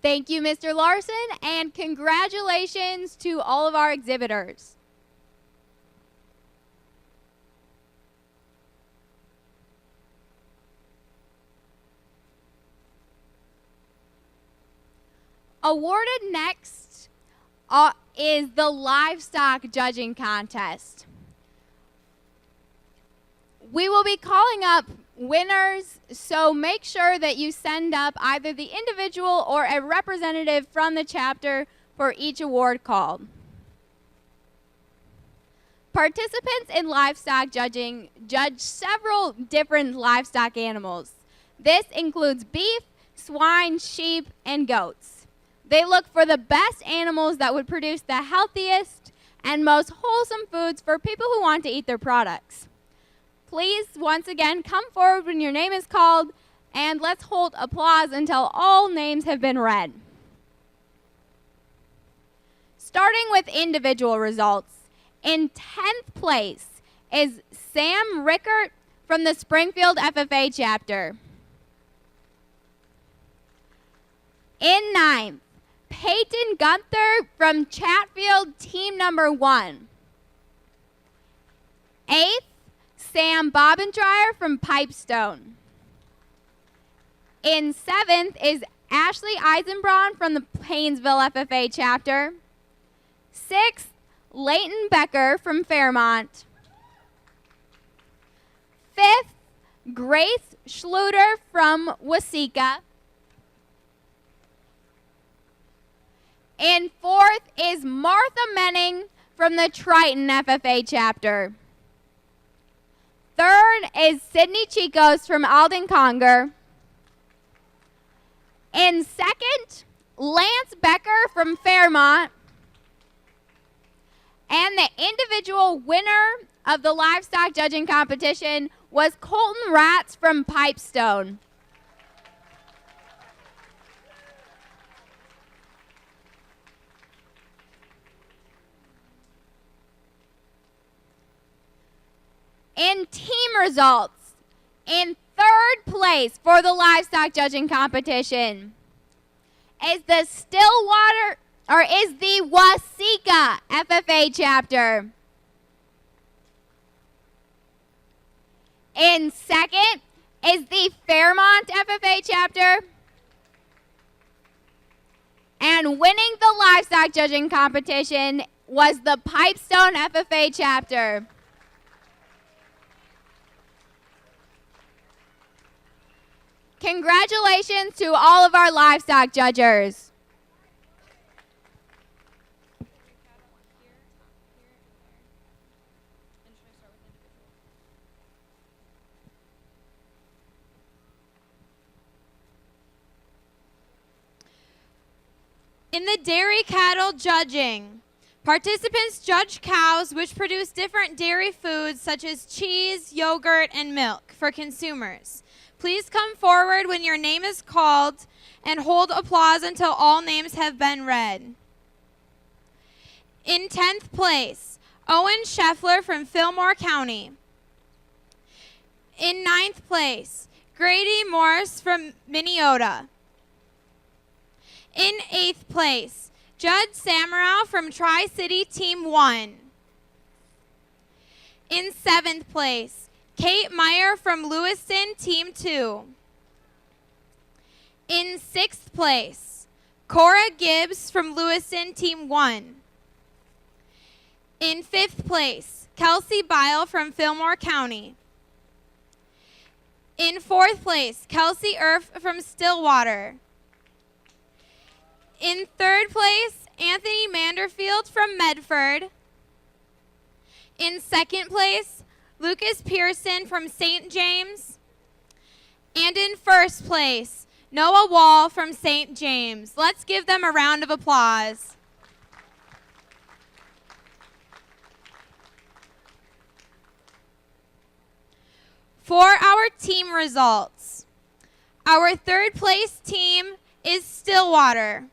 Thank you, Mr. Larson, and congratulations to all of our exhibitors. Awarded next is the Livestock Judging Contest. We will be calling up winners, so make sure that you send up either the individual or a representative from the chapter for each award called. Participants in livestock judging judge several different livestock animals. This includes beef, swine, sheep, and goats. They look for the best animals that would produce the healthiest and most wholesome foods for people who want to eat their products. Please, once again, come forward when your name is called, and let's hold applause until all names have been read. Starting with individual results, in 10th place is Sam Rickert from the Springfield FFA chapter. In 9th, Peyton Gunther from Chatfield, team number 1. 8th, Sam Bobbendreyer from Pipestone. In 7th is Ashley Eisenbraun from the Painesville FFA chapter. 6th, Leighton Becker from Fairmont. 5th, Grace Schluter from Waseca. And 4th is Martha Menning from the Triton FFA chapter. 3rd is Sydney Chicos from Alden Conger. In 2nd, Lance Becker from Fairmont. And the individual winner of the livestock judging competition was Colton Ratz from Pipestone. In team results, in 3rd place for the livestock judging competition is the Waseca FFA chapter. In 2nd is the Fairmont FFA chapter. And winning the livestock judging competition was the Pipestone FFA chapter. Congratulations to all of our livestock judgers. In the dairy cattle judging, participants judge cows which produce different dairy foods such as cheese, yogurt, and milk for consumers. Please come forward when your name is called and hold applause until all names have been read. In 10th place, Owen Scheffler from Fillmore County. In 9th place, Grady Morris from Minneota. In 8th place, Judd Samarow from Tri-City Team 1. In 7th place, Kate Meyer from Lewiston, Team 2. In 6th place, Cora Gibbs from Lewiston, Team 1. In 5th place, Kelsey Bile from Fillmore County. In 4th place, Kelsey Erf from Stillwater. In 3rd place, Anthony Manderfield from Medford. In 2nd place, Lucas Pearson from St. James. And in 1st place, Noah Wall from St. James. Let's give them a round of applause. For our team results, our 3rd place team is Stillwater.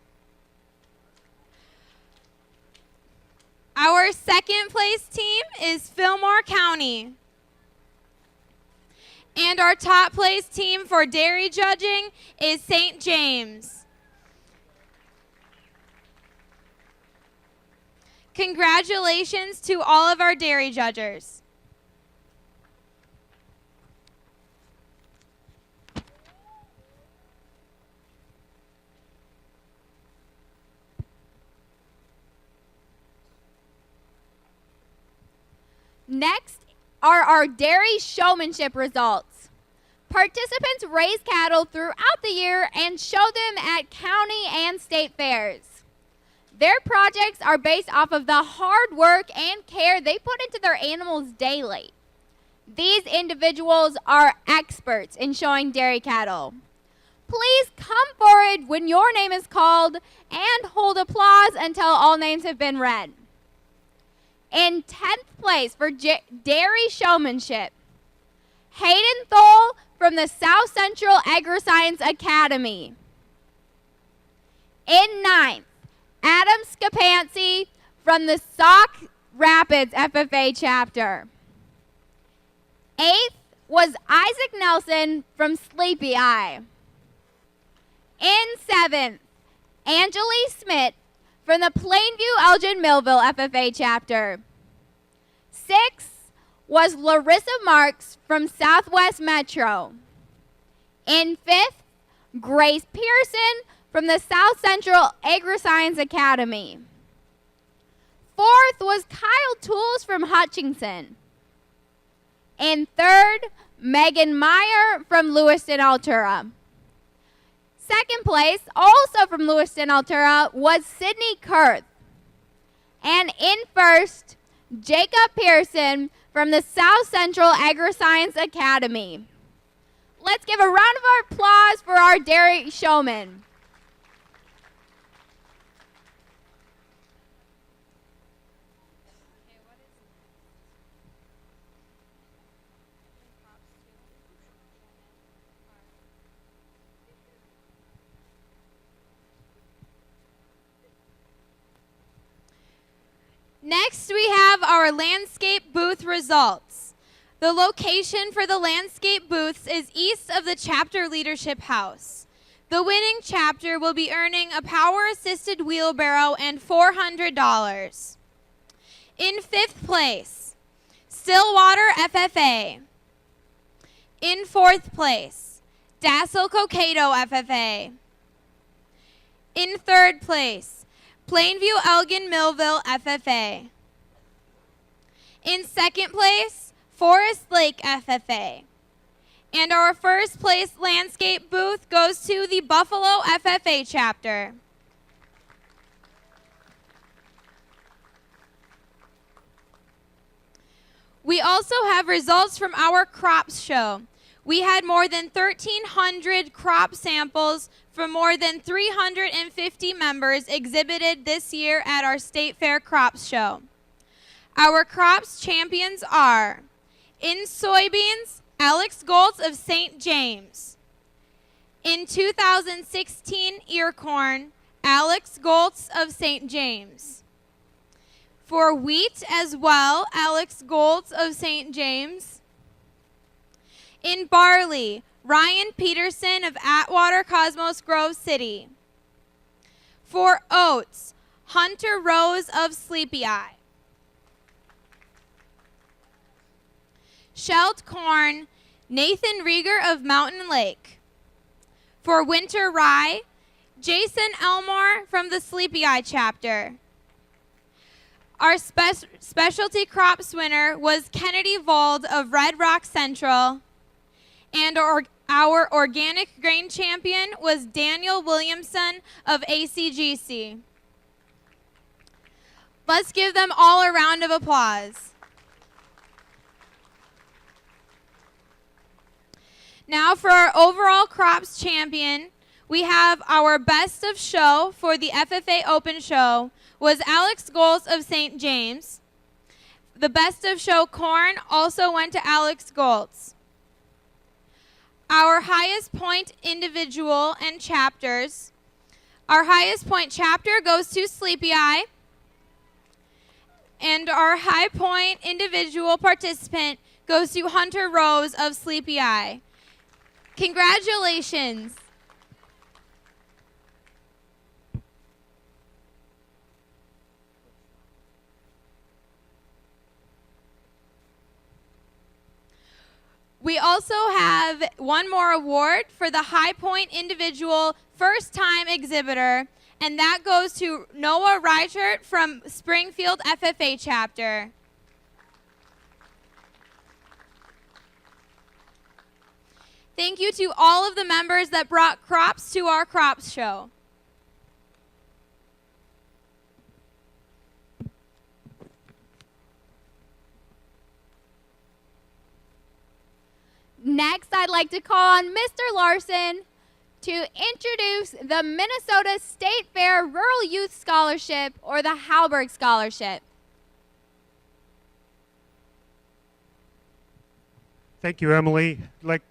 Our 2nd place team is Fillmore County. And our top place team for dairy judging is St. James. Congratulations to all of our dairy judges. Next are our dairy showmanship results. Participants raise cattle throughout the year and show them at county and state fairs. Their projects are based off of the hard work and care they put into their animals daily. These individuals are experts in showing dairy cattle. Please come forward when your name is called and hold applause until all names have been read. In 10th place for dairy showmanship, Hayden Thole from the South Central Agri-Science Academy. In 9th, Adam Scapansi from the Sauk Rapids FFA chapter. 8th was Isaac Nelson from Sleepy Eye. In 7th, Angeli Smith from the Plainview Elgin Millville FFA chapter. 6th was Larissa Marks from Southwest Metro. In 5th, Grace Pearson from the South Central Agri-Science Academy. 4th was Kyle Tools from Hutchinson. In 3rd, Megan Meyer from Lewiston Altura. 2nd place, also from Lewiston Altura, was Sydney Kurth. And in 1st, Jacob Pearson from the South Central Agri-Science Academy. Let's give a round of applause for our dairy showmen. Next, we have our landscape booth results. The location for the landscape booths is east of the chapter leadership house. The winning chapter will be earning a power-assisted wheelbarrow and $400. In 5th place, Stillwater FFA. In 4th place, Dassel Cokato FFA. In 3rd place, Plainview Elgin Millville FFA. In 2nd place, Forest Lake FFA. And our 1st place landscape booth goes to the Buffalo FFA chapter. We also have results from our crops show. We had more than 1,300 crop samples from more than 350 members exhibited this year at our State Fair Crops Show. Our crops champions are, in soybeans, Alex Goltz of St. James. In 2016 ear corn, Alex Goltz of St. James. For wheat as well, Alex Goltz of St. James. In barley, Ryan Peterson of Atwater Cosmos Grove City. For oats, Hunter Rose of Sleepy Eye. Shelled corn, Nathan Rieger of Mountain Lake. For winter rye, Jason Elmore from the Sleepy Eye chapter. Our specialty crops winner was Kennedy Vold of Red Rock Central. And our organic grain champion was Daniel Williamson of ACGC. Let's give them all a round of applause. Now for our overall crops champion, we have our best of show for the FFA Open Show was Alex Goltz of St. James. The best of show corn also went to Alex Goltz. Our highest point individual and chapters. Our highest point chapter goes to Sleepy Eye. And our high point individual participant goes to Hunter Rose of Sleepy Eye. Congratulations. We also have one more award for the High Point Individual First Time Exhibitor, and that goes to Noah Reichert from Springfield FFA Chapter. Thank you to all of the members that brought crops to our crops show. Next, I'd like to call on Mr. Larson to introduce the Minnesota State Fair Rural Youth Scholarship, or the Hallberg Scholarship. Thank you, Emily. I'd like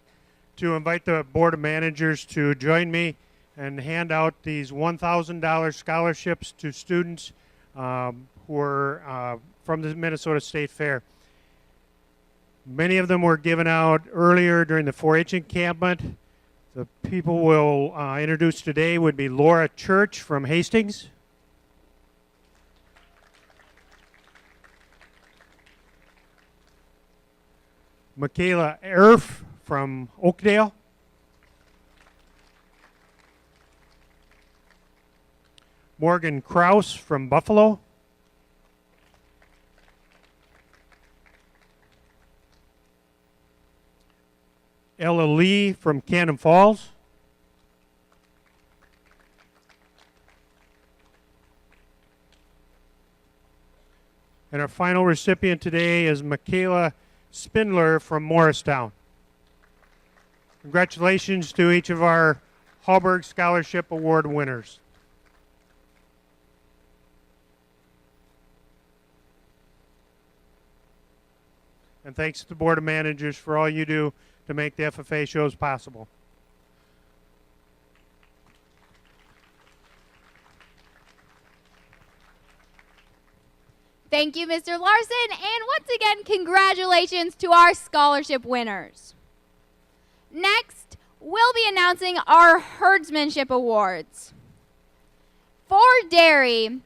to invite the Board of Managers to join me and hand out these $1,000 scholarships to students who are from the Minnesota State Fair. Many of them were given out earlier during the 4-H encampment. The people we'll introduce today would be Laura Church from Hastings, Michaela Erf from Oakdale, Morgan Kraus from Buffalo, Ella Lee from Cannon Falls, and our final recipient today is Michaela Spindler from Morristown. Congratulations to each of our Hallberg Scholarship Award winners. And thanks to the Board of Managers for all you do to make the FFA shows possible. Thank you, Mr. Larson, and once again, congratulations to our scholarship winners. Next, we'll be announcing our Herdsmanship Awards. For dairy,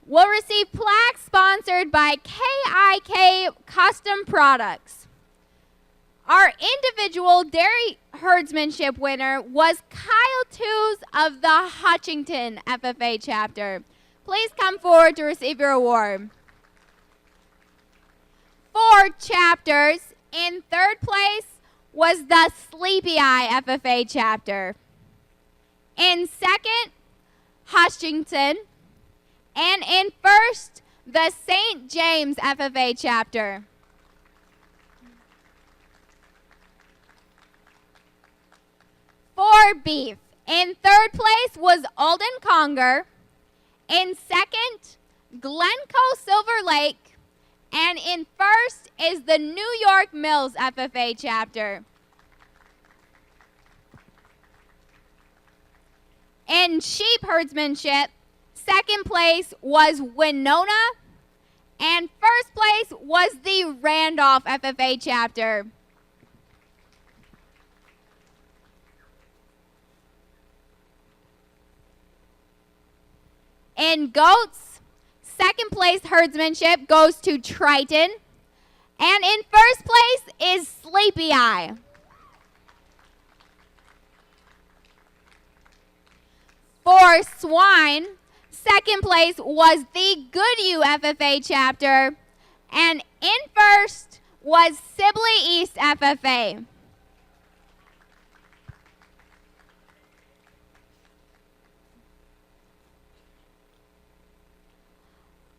we'll receive plaques sponsored by KIK Custom Products. Our individual dairy herdsmanship winner was Kyle Tews of the Hutchinson FFA chapter. Please come forward to receive your award. 4 chapters. In third place was the Sleepy Eye FFA chapter. In second, Hutchinson. And in first, the St. James FFA chapter. For beef, in third place was Alden Conger. In second, Glencoe Silver Lake. And in first is the New York Mills FFA chapter. In sheep herdsmanship, second place was Winona, and first place was the Randolph FFA chapter. In goats, second place herdsmanship goes to Triton, and in first place is Sleepy Eye. For swine, second place was the Goodhue FFA chapter, and in first was Sibley East FFA.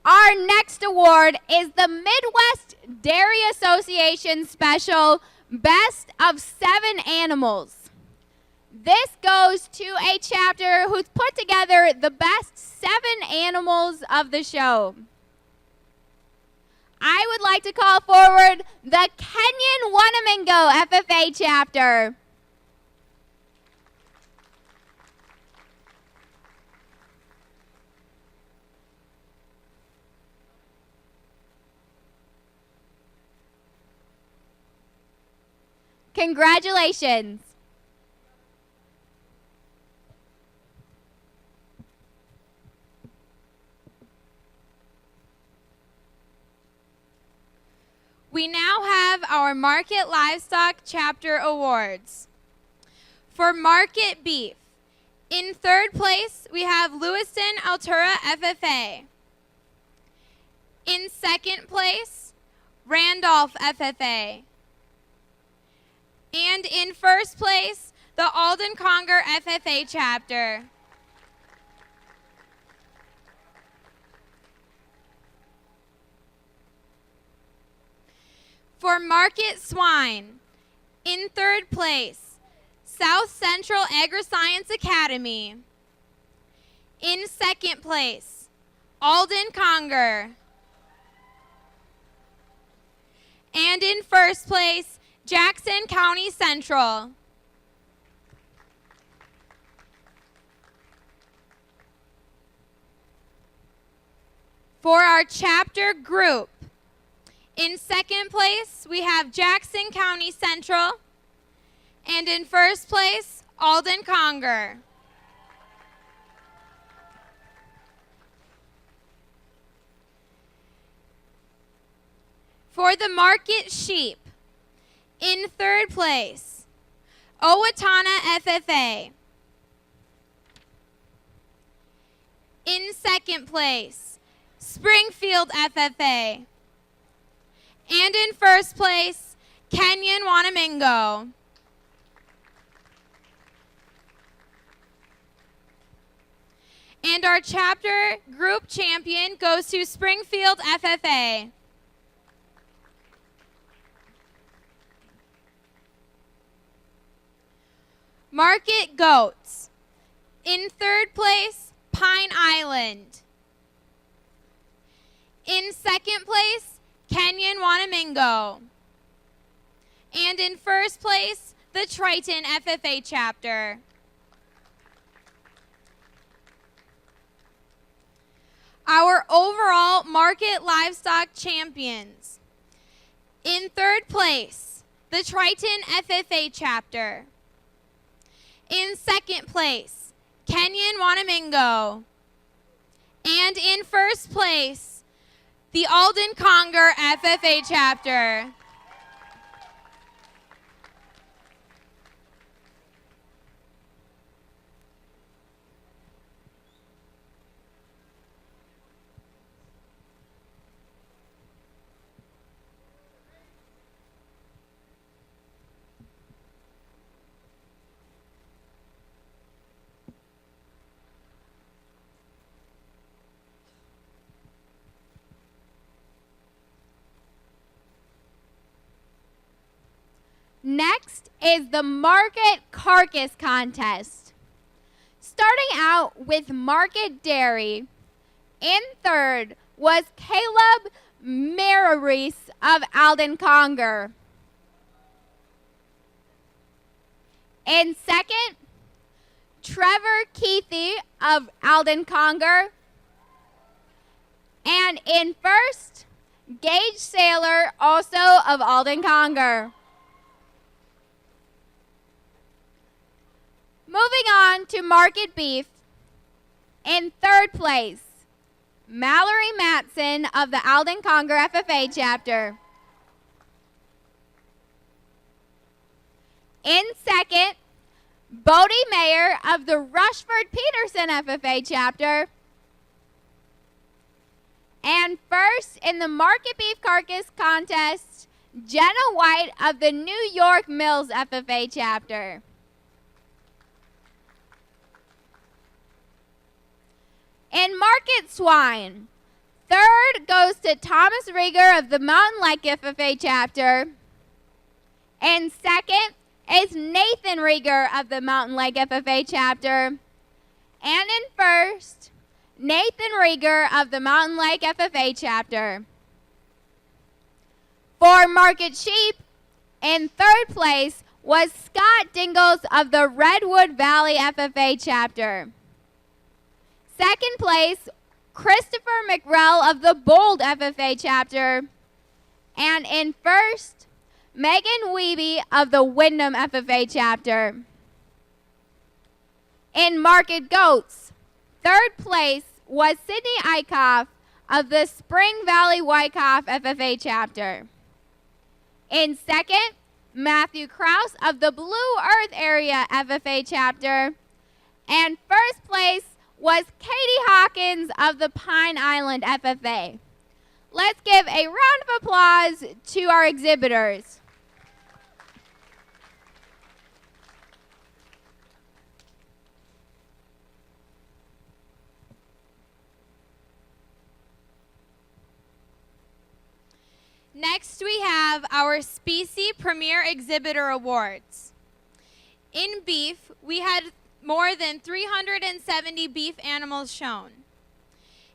Our next award is the Midwest Dairy Association Special Best of 7 Animals. This goes to a chapter who's put together the best 7 animals of the show. I would like to call forward the Kenyon Wanamingo FFA chapter. Congratulations. We now have our Market Livestock Chapter Awards. For Market Beef, in third place, we have Lewiston Altura FFA. In second place, Randolph FFA. And in first place, the Alden Conger FFA Chapter. For Market Swine, in third place, South Central Agri-Science Academy. In second place, Alden Conger. And in first place, Jackson County Central. For our chapter group, in second place, we have Jackson County Central. And in first place, Alden Conger. For the Market Sheep, in third place, Owatonna FFA. In second place, Springfield FFA. And in first place, Kenyon Wanamingo. And our chapter group champion goes to Springfield FFA. Market Goats. In third place, Pine Island. In second place, Kenyon Wanamingo. And in first place, the Triton FFA chapter. Our overall Market Livestock champions. In third place, the Triton FFA chapter. In second place, Kenyon Wanamingo. And in first place, the Alden Conger FFA chapter. Next is the Market Carcass Contest. Starting out with Market Dairy, in third was Caleb Marareese of Alden Conger. In second, Trevor Keithy of Alden Conger. And in first, Gage Saylor, also of Alden Conger. Moving on to Market Beef, in third place, Mallory Matson of the Alden Conger FFA chapter. In second, Bodie Mayer of the Rushford Peterson FFA chapter. And first in the Market Beef Carcass Contest, Jenna White of the New York Mills FFA chapter. In Market Swine, third goes to Thomas Rieger of the Mountain Lake FFA chapter. And second is Nathan Rieger of the Mountain Lake FFA chapter. And in first, Nathan Rieger of the Mountain Lake FFA chapter. For Market Sheep, in third place was Scott Dingles of the Redwood Valley FFA chapter. Second place, Christopher McRell of the Bold FFA chapter. And in first, Megan Wiebe of the Wyndham FFA chapter. In Market Goats, third place was Sydney Eichhoff of the Spring Valley Wyckoff FFA chapter. In second, Matthew Krause of the Blue Earth Area FFA chapter. And first place was Katie Hawkins of the Pine Island FFA. Let's give a round of applause to our exhibitors. Next, we have our Specie Premier Exhibitor Awards. In beef, we had more than 370 beef animals shown.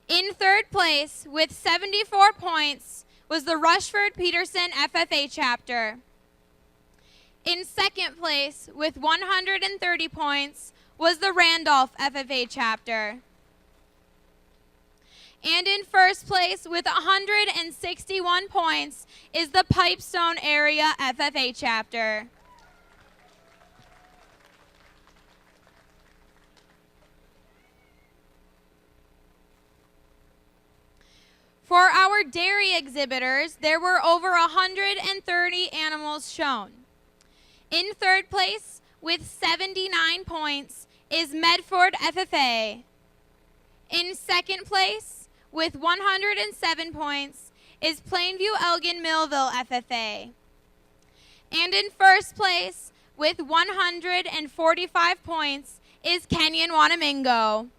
In third place, with 74 points, was the Rushford-Peterson FFA chapter. In second place, with 130 points, was the Randolph FFA chapter. And in first place, with 161 points, is the Pipestone Area FFA chapter. For our dairy exhibitors, there were over 130 animals shown. In third place, with 79 points, is Medford FFA. In second place, with 107 points, is Plainview Elgin Millville FFA. And in first place, with 145 points, is Kenyon Wanamingo.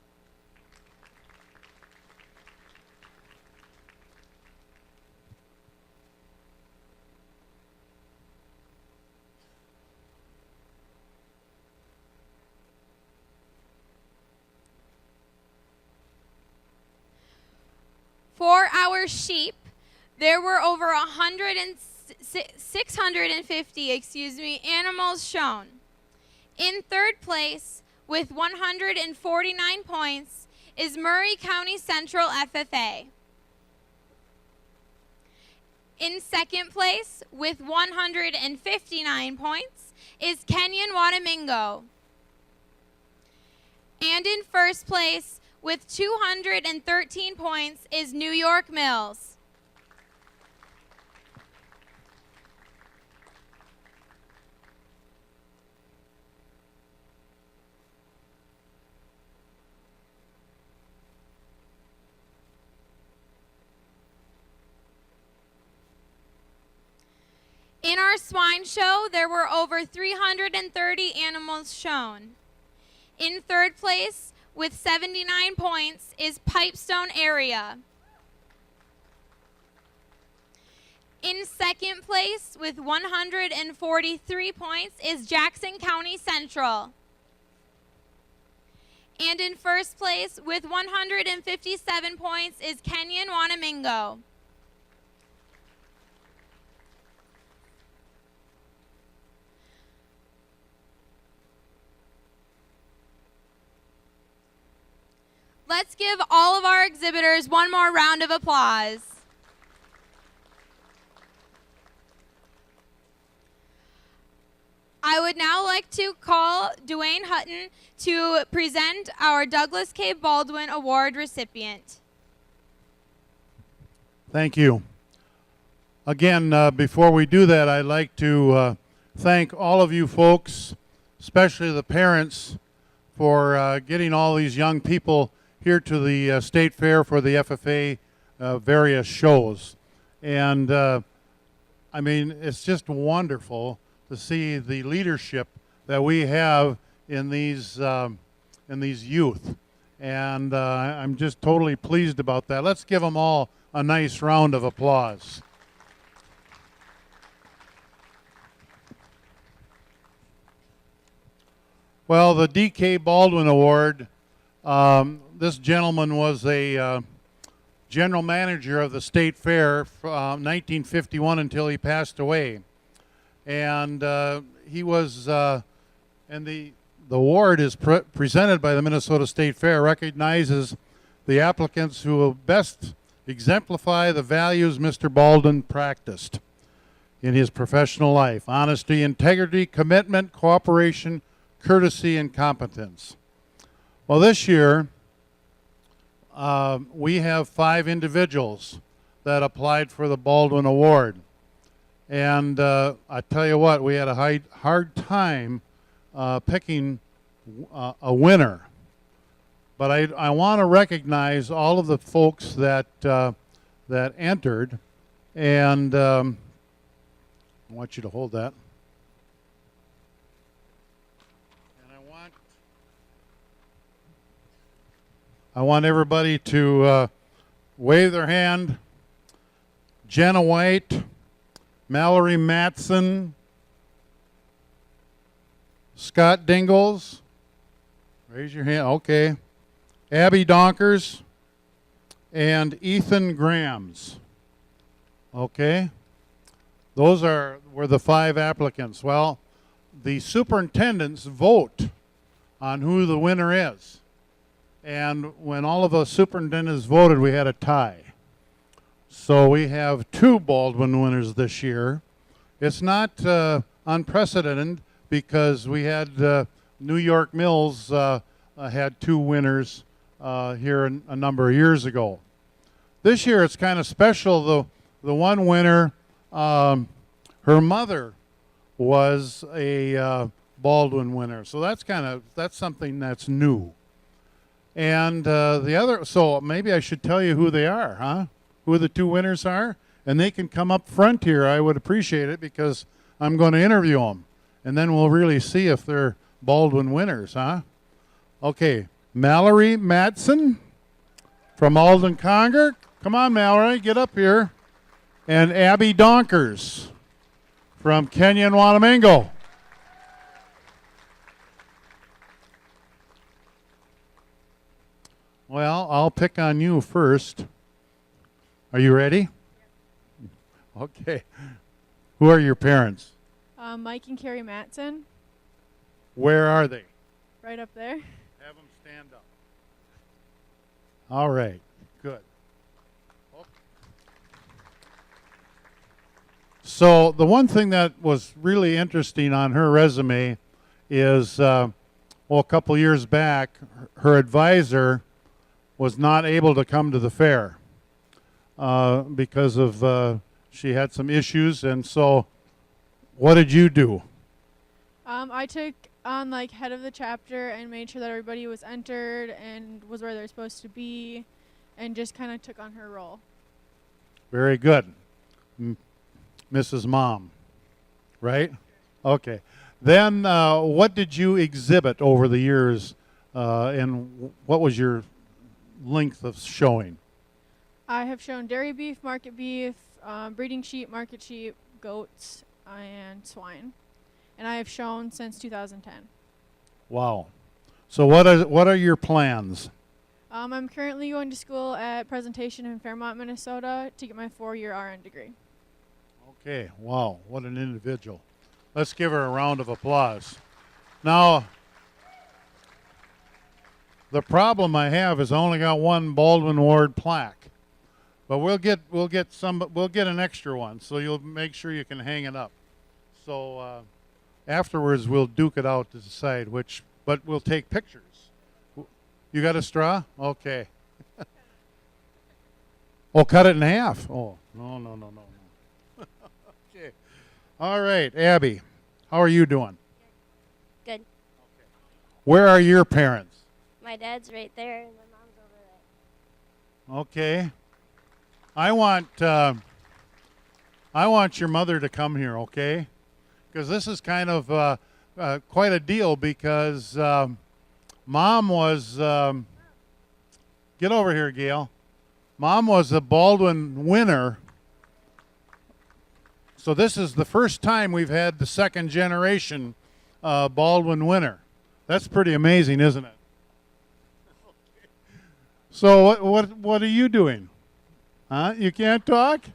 For our sheep, there were over 650 animals shown. In third place, with 149 points, is Murray County Central FFA. In second place, with 159 points, is Kenyon Wanamingo. And in first place, with 213 points, is New York Mills. In our swine show, there were over 330 animals shown. In third place, with 79 points, is Pipestone Area. In second place, with 143 points, is Jackson County Central. And in first place, with 157 points, is Kenyon Wanamingo. Let's give all of our exhibitors one more round of applause. I would now like to call Dwayne Hutton to present our Douglas K. Baldwin Award recipient. Thank you. Again, before we do that, I'd like to thank all of you folks, especially the parents, for getting all these young people here to the State Fair for the FFA various shows. And I mean, it's just wonderful to see the leadership that we have in these youth. And I'm just totally pleased about that. Let's give them all a nice round of applause. Well, the D.K. Baldwin Award, this gentleman was a general manager of the State Fair from 1951 until he passed away. And he was, and the award is presented by the Minnesota State Fair, recognizes the applicants who will best exemplify the values Mr. Baldwin practiced in his professional life: honesty, integrity, commitment, cooperation, courtesy, and competence. Well, this year, we have 5 individuals that applied for the Baldwin Award. And I tell you what, we had a hard time picking a winner. But I want to recognize all of the folks that that entered, and I want you to hold that. And I want everybody to wave their hand. Jenna White, Mallory Matson, Scott Dingles. Raise your hand. Okay. Abby Donkers and Ethan Grams. Okay. Those were the 5 applicants. Well, the superintendents vote on who the winner is. And when all of us superintendents voted, we had a tie. So we have 2 Baldwin winners this year. It's not unprecedented because we had New York Mills had 2 winners here a number of years ago. This year it's kind of special. The one winner, her mother was a Baldwin winner, so that's something that's new. And the other, so maybe I should tell you who they are, huh? Who the 2 winners are, and they can come up front here. I would appreciate it because I'm going to interview them, and then we'll really see if they're Baldwin winners, huh? Okay. Mallory Matson from Alden Conger. Come on, Mallory, get up here. And Abby Donkers from Kenyon Wanamingo. Well, I'll pick on you first. Are you ready? Okay. Who are your parents? Mike and Carrie Matson. Where are they? Right up there. Have them stand up. All right. Good. Okay. So the one thing that was really interesting on her resume is, well, a couple years back, her advisor was not able to come to the fair because of she had some issues. And so what did you do? I took on like head of the chapter and made sure that everybody was entered and was where they're supposed to be, and just kind of took on her role. Very good. Mrs. Mom, right? Okay. Then what did you exhibit over the years, and what was your length of showing? I have shown dairy beef, market beef, breeding sheep, market sheep, goats, and swine. And I have shown since 2010. Wow. So what are your plans? I'm currently going to school at Presentation in Fairmont, Minnesota to get my 4-year RN degree. Okay. Wow. What an individual. Let's give her a round of applause. Now, the problem I have is I only got 1 Baldwin Award plaque. But we'll get an extra one, so you'll make sure you can hang it up. So afterwards, we'll duke it out to decide which, but we'll take pictures. You got a straw? Okay. Oh, cut it in half. Oh, no. Okay. All right, Abby, how are you doing? Good. Where are your parents? My dad's right there and my mom's over there. Okay. I want your mother to come here, okay? Because this is kind of quite a deal because Mom was, get over here, Gail. Mom was a Baldwin winner. So this is the first time we've had the 2nd generation Baldwin winner. That's pretty amazing, isn't it? So what are you doing? Huh? You can't talk?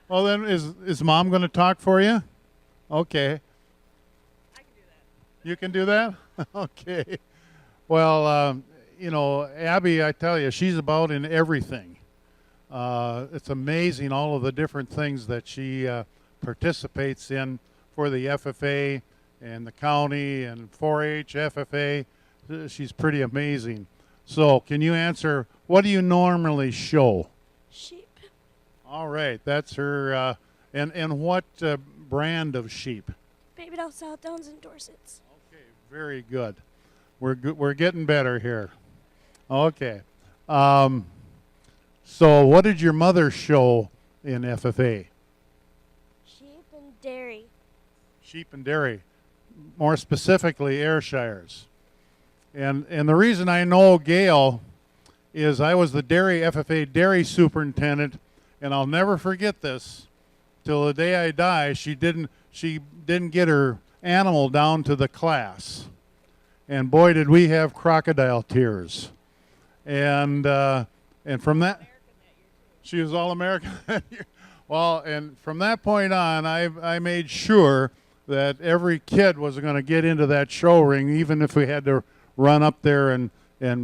Well, then is Mom going to talk for you? Okay. I can do that. You can do that? Okay. Well, you know, Abby, I tell you, she's about in everything. It's amazing all of the different things that she participates in for the FFA and the county and 4-H, FFA. She's pretty amazing. So can you answer, what do you normally show? Sheep. All right, that's her. And what brand of sheep? Baby Doll, South Downs, and Dorsets. Very good. We're getting better here. Okay. So what did your mother show in FFA? Sheep and dairy. Sheep and dairy. More specifically, Ayrshires. And the reason I know Gail is I was the FFA dairy superintendent, and I'll never forget this till the day I die. She didn't get her animal down to the class, and boy did we have crocodile tears. And from that, she was all American that year. Well, and from that point on, I made sure that every kid was going to get into that show ring, even if we had to run up there and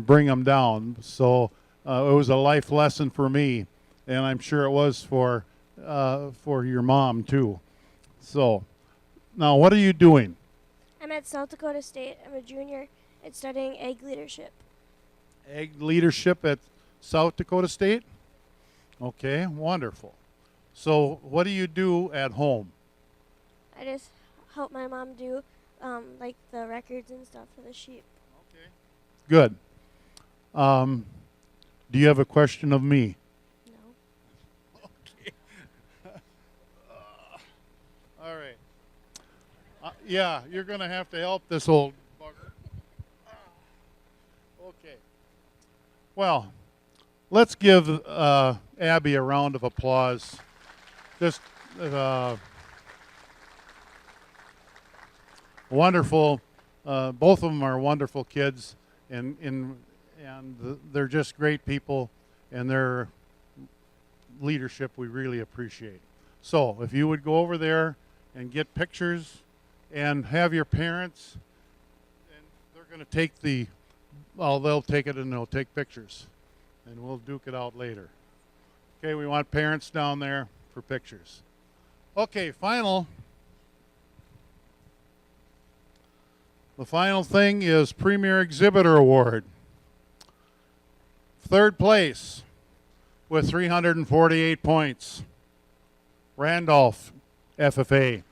bring them down. So it was a life lesson for me, and I'm sure it was for your mom too. So now, what are you doing? I'm at South Dakota State. I'm a junior and studying egg leadership. Egg leadership at South Dakota State? Okay, wonderful. So what do you do at home? I just help my mom do like the records and stuff for the sheep. Good. Do you have a question of me? No. Okay. All right. Yeah, you're going to have to help this old bugger. Okay. Well, let's give Abby a round of applause. Just wonderful. Both of them are wonderful kids, and they're just great people, and their leadership we really appreciate. So if you would go over there and get pictures and have your parents, and they're going to take they'll take it and they'll take pictures, and we'll duke it out later. Okay, we want parents down there for pictures. Okay, the final thing is Premier Exhibitor Award. Third place with 348 points, Randolph FFA.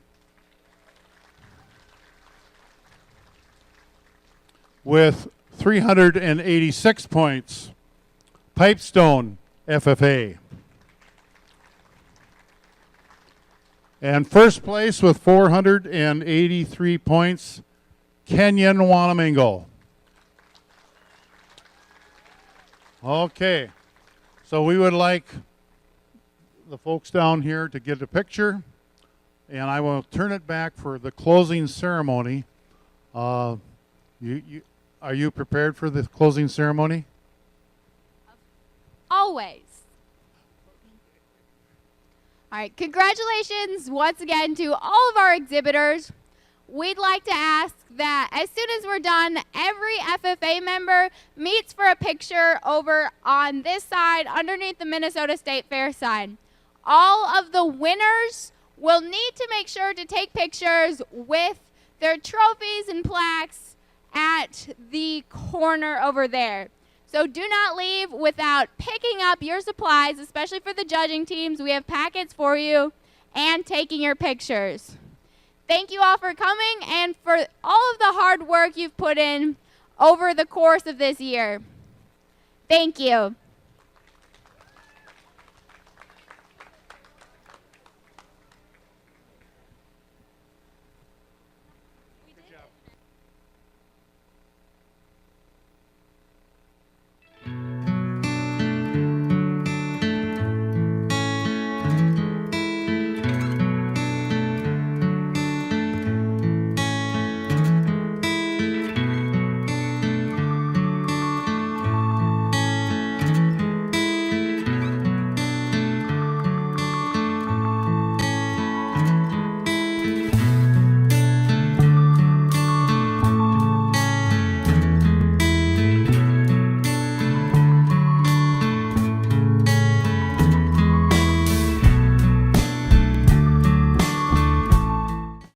With 386 points, Pipestone FFA. And first place with 483 points, Kenyon Wanamingo. Okay, so we would like the folks down here to get a picture, and I will turn it back for the closing ceremony. Are you prepared for the closing ceremony? Always. All right, congratulations once again to all of our exhibitors. We'd like to ask that as soon as we're done, every FFA member meets for a picture over on this side underneath the Minnesota State Fair sign. All of the winners will need to make sure to take pictures with their trophies and plaques at the corner over there. So do not leave without picking up your supplies, especially for the judging teams. We have packets for you, and taking your pictures. Thank you all for coming and for all of the hard work you've put in over the course of this year. Thank you.